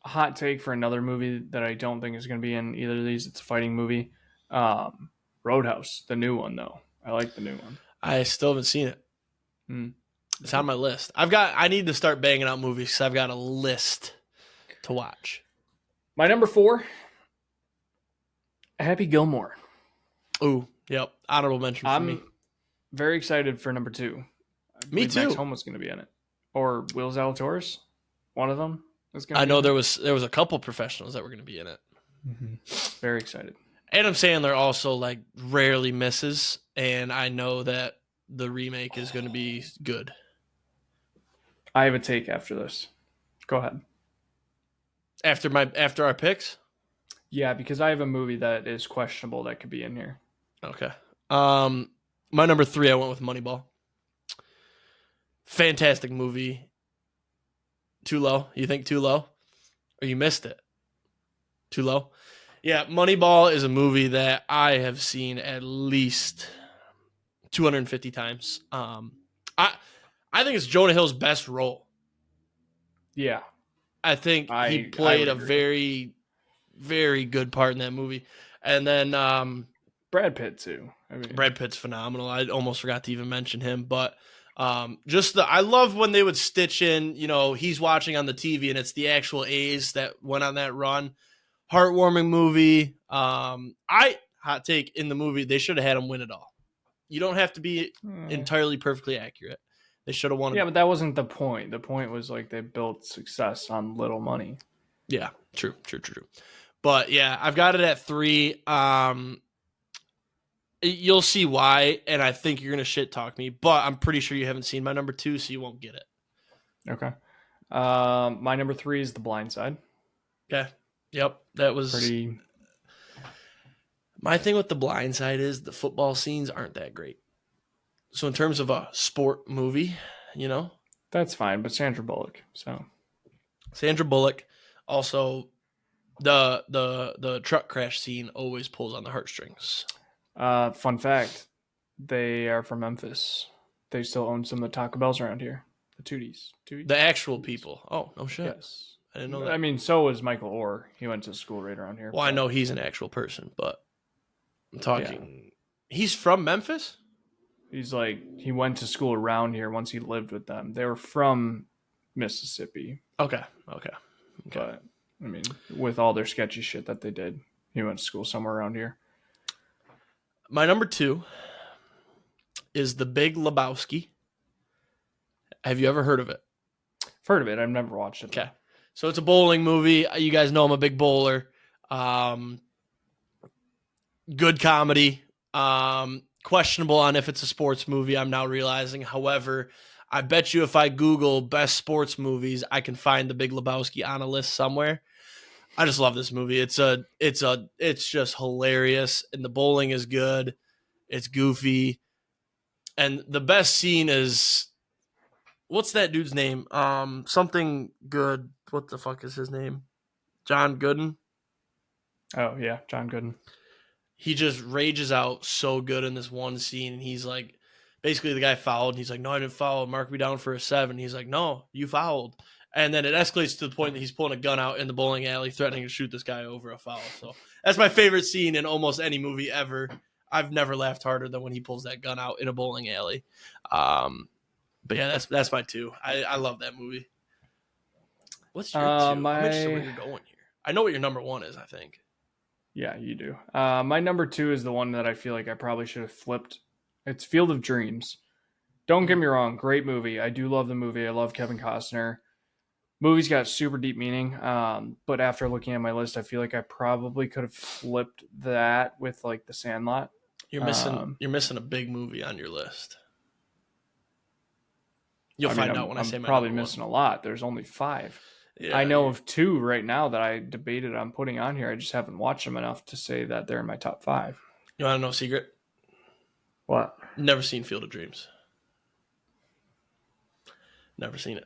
Hot take for another movie that I don't think is going to be in either of these. It's a fighting movie. Roadhouse, the new one though. I like the new one. I still haven't seen it. It's on my list. I need to start banging out movies because I've got a list to watch. My number 4, Happy Gilmore. Ooh, yep. Honorable mention for me. Very excited for number 2. Me too. Max Home was going to be in it. Or Will Zalatoris. One of them was going to be in it. There was a couple professionals that were going to be in it. Mm-hmm. Very excited. Adam Sandler also like rarely misses, and I know that the remake is going to be good. I have a take after this. Go ahead. After our picks? Yeah, because I have a movie that is questionable that could be in here. Okay. My number 3, I went with Moneyball. Fantastic movie. Too low? You think too low? Or you missed it? Too low? Yeah, Moneyball is a movie that I have seen at least 250 times. I I think it's Jonah Hill's best role. Yeah, I think he I played would a agree. very, very good part in that movie. And then Brad Pitt too. I mean, Brad Pitt's phenomenal. I almost forgot to even mention him, but I love when they would stitch in, he's watching on the TV and it's the actual A's that went on that run. Heartwarming movie. Hot take in the movie, they should have had him win it all. You don't have to be entirely perfectly accurate. They should have won it. yeah, but that wasn't the point. The point was like they built success on little money. Yeah, true. But yeah, I've got it at 3. You'll see why, and I think you're gonna shit talk me, but I'm pretty sure you haven't seen my number 2, so you won't get it. Okay. My number 3 is The Blind Side. Okay. Yep. That was Pretty. my thing with The Blind Side is the football scenes aren't that great. So in terms of a sport movie, That's fine, but Sandra Bullock. So Sandra Bullock, also the truck crash scene always pulls on the heartstrings. Fun fact: they are from Memphis. They still own some of the Taco Bells around here. The Tuddies. The actual people. Oh, no shit. Yes. I didn't know that. I mean, so was Michael Orr. He went to school right around here. Well, I know he's an actual person, but I'm talking. Yeah. He's from Memphis? He's he went to school around here once he lived with them. They were from Mississippi. Okay. But, I mean, with all their sketchy shit that they did, he went to school somewhere around here. My number 2 is The Big Lebowski. Have you ever heard of it? I've heard of it. I've never watched it. Okay. So it's a bowling movie. You guys know I'm a big bowler. Good comedy. Questionable on if it's a sports movie, I'm now realizing. However, I bet you if I Google best sports movies, I can find The Big Lebowski on a list somewhere. I just love this movie. It's just hilarious, and the bowling is good. It's goofy, and the best scene is, what's that dude's name? Something good. What the fuck is his name? John Gooden. Oh yeah, John Gooden. He just rages out so good in this one scene, and he's like, basically the guy fouled, and he's like, no, I didn't foul. Mark me down for a 7. He's like, no, you fouled. And then it escalates to the point that he's pulling a gun out in the bowling alley, threatening to shoot this guy over a foul. So that's my favorite scene in almost any movie ever. I've never laughed harder than when he pulls that gun out in a bowling alley. But yeah, that's my 2. I love that movie. What's your 2? I'm interested where you're going here. I know what your number 1 is, I think. Yeah, you do. My number 2 is the one that I feel like I probably should have flipped. It's Field of Dreams. Don't get me wrong, great movie. I do love the movie. I love Kevin Costner. Movie's got super deep meaning. But after looking at my list, I feel like I probably could have flipped that with The Sandlot. You're missing a big movie on your list. You'll find out when I say my probably missing a lot. There's only 5. Yeah, I know of 2 right now that I debated on putting on here. I just haven't watched them enough to say that they're in my top 5. You want to know a secret? What? Never seen Field of Dreams. Never seen it.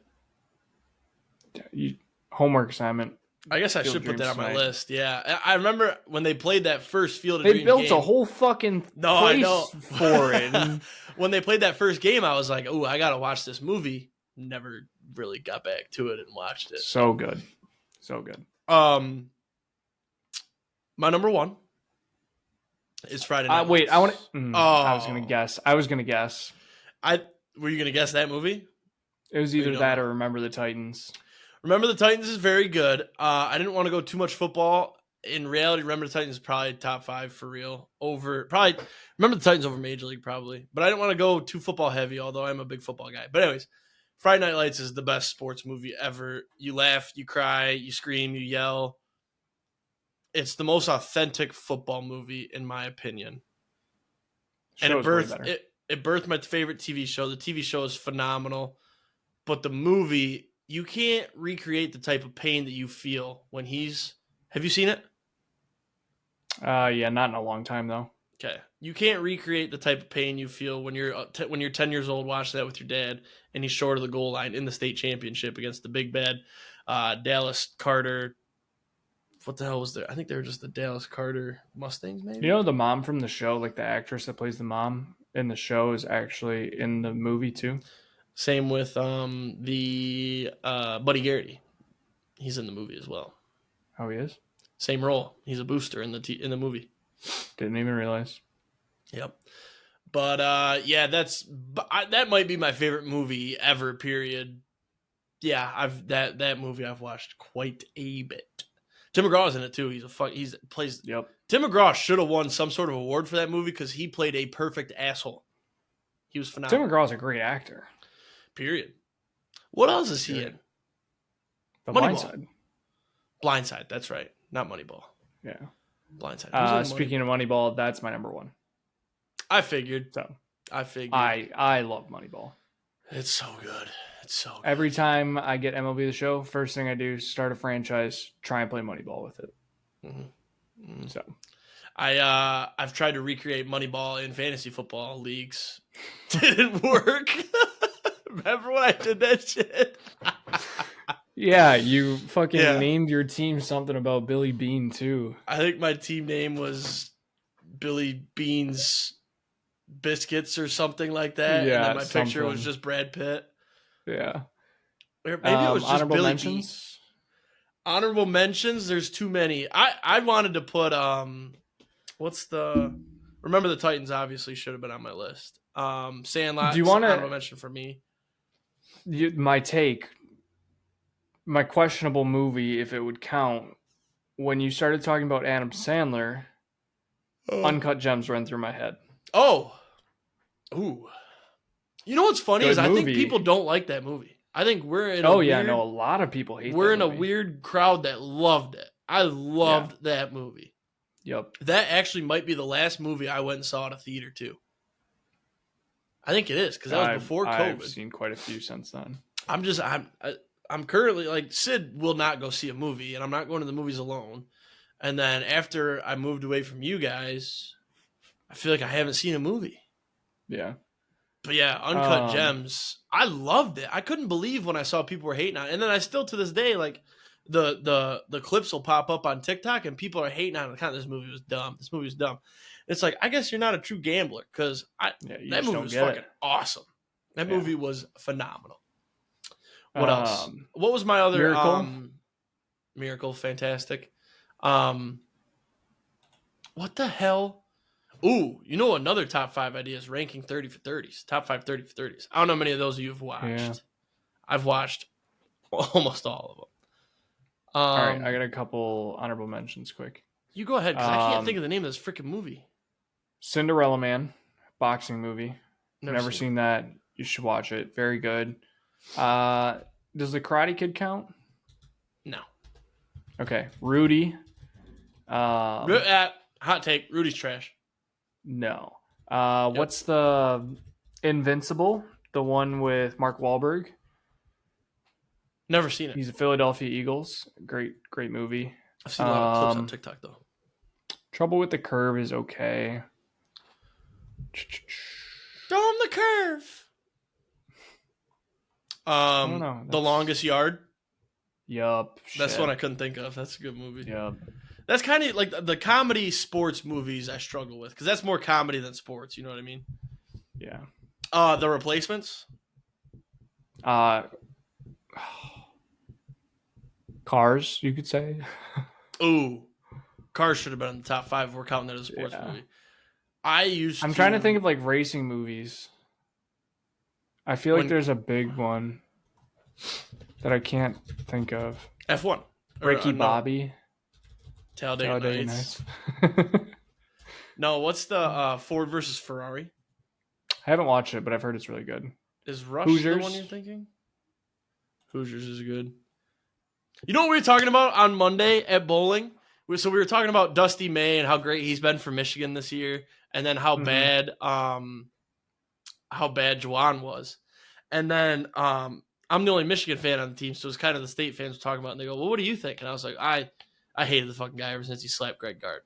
Homework assignment. I guess I should put that on my list. Yeah, I remember when they played that first Field of Dreams. They built a whole fucking place for it. When they played that first game, I was like, "Oh, I gotta watch this movie." Never really got back to it and watched it. So good. My number 1 is Friday Night Lights. Wait, I want to. I was gonna guess. Were you gonna guess that movie? It was either that or Remember the Titans. Remember the Titans is very good. I didn't want to go too much football. In reality, Remember the Titans is probably top 5 for real. Remember the Titans over Major League probably. But I didn't want to go too football heavy, although I'm a big football guy. But anyways, Friday Night Lights is the best sports movie ever. You laugh, you cry, you scream, you yell. It's the most authentic football movie, in my opinion. And it birthed my favorite TV show. The TV show is phenomenal. But the movie, you can't recreate the type of pain that you feel when have you seen it? Yeah, not in a long time though. Okay, you can't recreate the type of pain you feel when you're 10 years old watching that with your dad, and he's short of the goal line in the state championship against the big bad Dallas Carter. What the hell was there? I think they were just the Dallas Carter Mustangs, maybe. You know, the mom from the show, like the actress that plays the mom in the show, is actually in the movie too. Same with the Buddy Garrity. He's in the movie as well. Oh, he is? Same role. He's a booster in the movie. Didn't even realize. Yep. But that might be my favorite movie ever. Period. Yeah, that movie I've watched quite a bit. Tim McGraw's in it too. Yep. Tim McGraw should have won some sort of award for that movie because he played a perfect asshole. He was phenomenal. Tim McGraw's a great actor. Period. What else is he in? The Blindside. Blindside, that's right. Not Moneyball. Yeah. Blindside. Speaking of Moneyball, that's my number one. I figured. I love Moneyball. It's so good. It's so good. Every time I get MLB The Show, first thing I do is start a franchise, try and play Moneyball with it. Mm-hmm. Mm-hmm. So I've tried to recreate Moneyball in fantasy football leagues. Didn't work. Remember when I did that shit? Yeah, you fucking named your team something about Billy Bean too. I think my team name was Billy Bean's Biscuits or something like that. Yeah, and then my picture was just Brad Pitt. Yeah. Or maybe it was just honorable Billy mentions. Bean. Honorable mentions, there's too many. I wanted to put Remember the Titans obviously should have been on my list. Sandlot. Do you want to honorable mention for me? My questionable movie, if it would count, when you started talking about Adam Sandler, Uncut Gems ran through my head. Oh. Ooh. You know what's funny is I think movie. people don't like that movie. I think we're in a lot of people hate we're that in movie. A weird crowd that loved it. I loved that movie. Yep. That actually might be the last movie I went and saw at a theater too. I think it is because that was before COVID. I've seen quite a few since then. I'm currently like Sid will not go see a movie, and I'm not going to the movies alone. And then after I moved away from you guys, I feel like I haven't seen a movie. Yeah. But yeah, Uncut Gems, I loved it. I couldn't believe when I saw people were hating on it. And then I still to this day, like the clips will pop up on TikTok and people are hating on it. God, this movie was dumb. This movie was dumb. It's like, I guess you're not a true gambler because that movie was fucking awesome. That movie was phenomenal. What else? What was my other Miracle? Fantastic. What the hell? Ooh, you know another top 5 idea is ranking 30 for 30s. Top 5 30 for 30s. I don't know how many of those you've watched. Yeah. I've watched almost all of them. All right, I got a couple honorable mentions quick. You go ahead, because I can't think of the name of this freaking movie. Cinderella Man, boxing movie. Never seen that. You should watch it. Very good. Does The Karate Kid count? No. Okay. Rudy. Hot take. Rudy's trash. No. What's the Invincible? The one with Mark Wahlberg? Never seen it. He's a Philadelphia Eagles. Great movie. I've seen a lot of clips on TikTok, though. Trouble with the Curve is okay. Throw him the curve. I don't know. The Longest Yard. Yup. That's one I couldn't think of. That's a good movie. Yup. That's kind of like the comedy sports movies I struggle with because that's more comedy than sports. You know what I mean? Yeah. The Replacements. Cars, you could say. Ooh, Cars should have been in the top 5 if we're counting that as a sports movie. I'm trying to think of like racing movies. I feel like there's a big one that I can't think of. F1. Ricky Bobby. Talladega Nights. No, what's the Ford versus Ferrari? I haven't watched it, but I've heard it's really good. Is Rush the one you're thinking? Hoosiers is good. You know what we were talking about on Monday at bowling? So we were talking about Dusty May and how great he's been for Michigan this year, and then how bad Juwan was. And then I'm the only Michigan fan on the team, so it's kind of the state fans were talking about it, and they go, well, what do you think? And I was like, I hated the fucking guy ever since he slapped Greg Gard.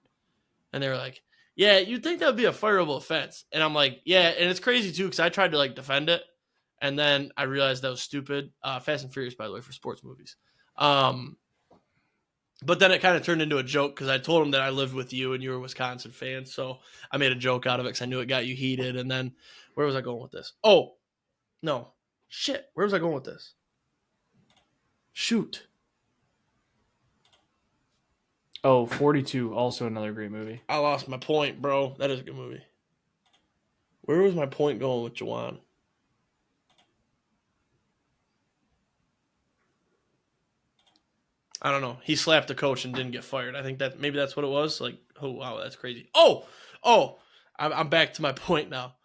And they were like, yeah, you'd think that would be a fireable offense. And I'm like, yeah. And it's crazy, too, because I tried to, like, defend it. And then I realized that was stupid. Fast and Furious, by the way, for sports movies. But then it kind of turned into a joke because I told him that I lived with you and you were a Wisconsin fan. So I made a joke out of it because I knew it got you heated. And then where was I going with this? Oh, no. Shit. Where was I going with this? Shoot. Oh, 42, also another great movie. I lost my point, bro. That is a good movie. Where was my point going with Juwan? I don't know. He slapped the coach and didn't get fired. I think that maybe that's what it was. Like, oh wow, that's crazy. I'm back to my point now.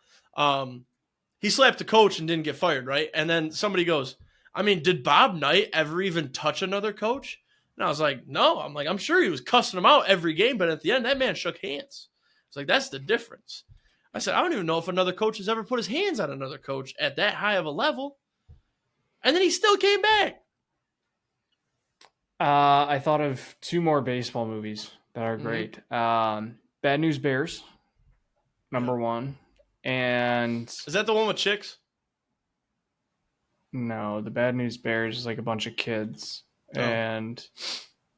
He slapped the coach and didn't get fired, right? And then somebody goes, I mean, did Bob Knight ever even touch another coach? And I was like, no. I'm like, I'm sure he was cussing him out every game, but at the end, that man shook hands. It's like, that's the difference. I said, I don't even know if another coach has ever put his hands on another coach at that high of a level. And then he still came back. I thought of 2 more baseball movies that are great. Bad News Bears, number 1. And is that the one with chicks? No, the Bad News Bears is like a bunch of kids. And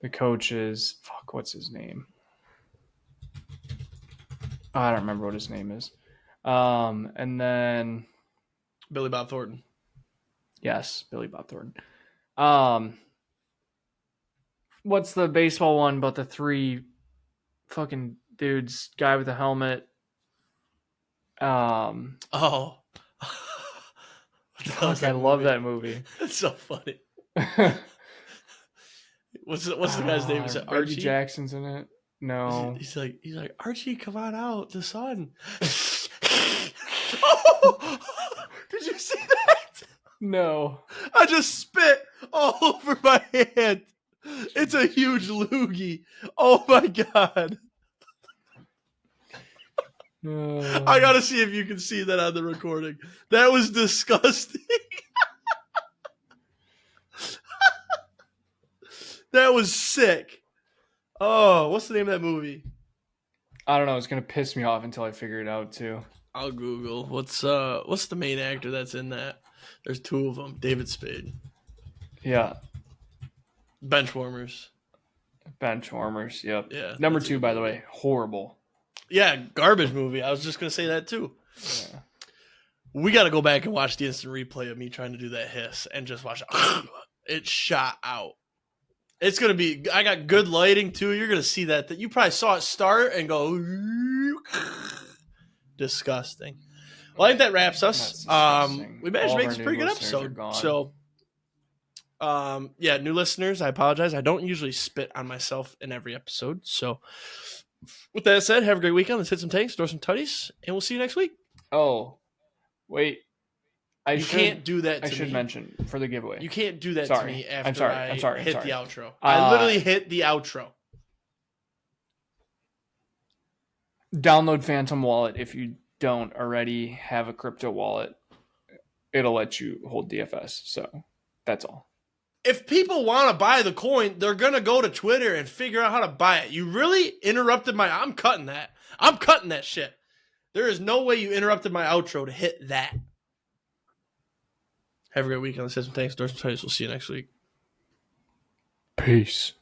the coach is, what's his name? I don't remember what his name is. And then Billy Bob Thornton. Yes, Billy Bob Thornton. What's the baseball one but the 3 fucking dudes, guy with the helmet? Oh. Fuck, I love that movie. That's so funny. What's the guy's name? Is it Archie? Reggie Jackson's in it. No. He's like, Archie, come on out, the sun. Oh! Did you see that? No. I just spit all over my hand. It's a huge loogie. Oh my god. I gotta see if you can see that on the recording. That was disgusting. That was sick. Oh, what's the name of that movie? I don't know. It's gonna piss me off until I figure it out too. I'll Google. What's the main actor that's in that? There's 2 of them. David Spade. Yeah. Benchwarmers. Yep. Yeah. Number 2, by the way, horrible. Yeah, garbage movie. I was just gonna say that too. Yeah. We got to go back and watch the instant replay of me trying to do that hiss and just watch it. It shot out. It's gonna be. I got good lighting too. You're gonna see that. You probably saw it start and go. Disgusting. Well, I think that wraps us. We managed to make this a pretty good episode. So, yeah, new listeners, I apologize. I don't usually spit on myself in every episode. So, with that said, have a great weekend. Let's hit some tanks, throw some tutties, and we'll see you next week. Oh, wait. You can't do that to me. I should mention for the giveaway. You can't do that to me after I hit the outro. I literally hit the outro. Download Phantom Wallet if you don't already have a crypto wallet. It'll let you hold DFS. So that's all. If people want to buy the coin, they're going to go to Twitter and figure out how to buy it. You really interrupted my... I'm cutting that. I'm cutting that shit. There is no way you interrupted my outro to hit that. Have a great weekend. Let's hit some thanks. We'll see you next week. Peace.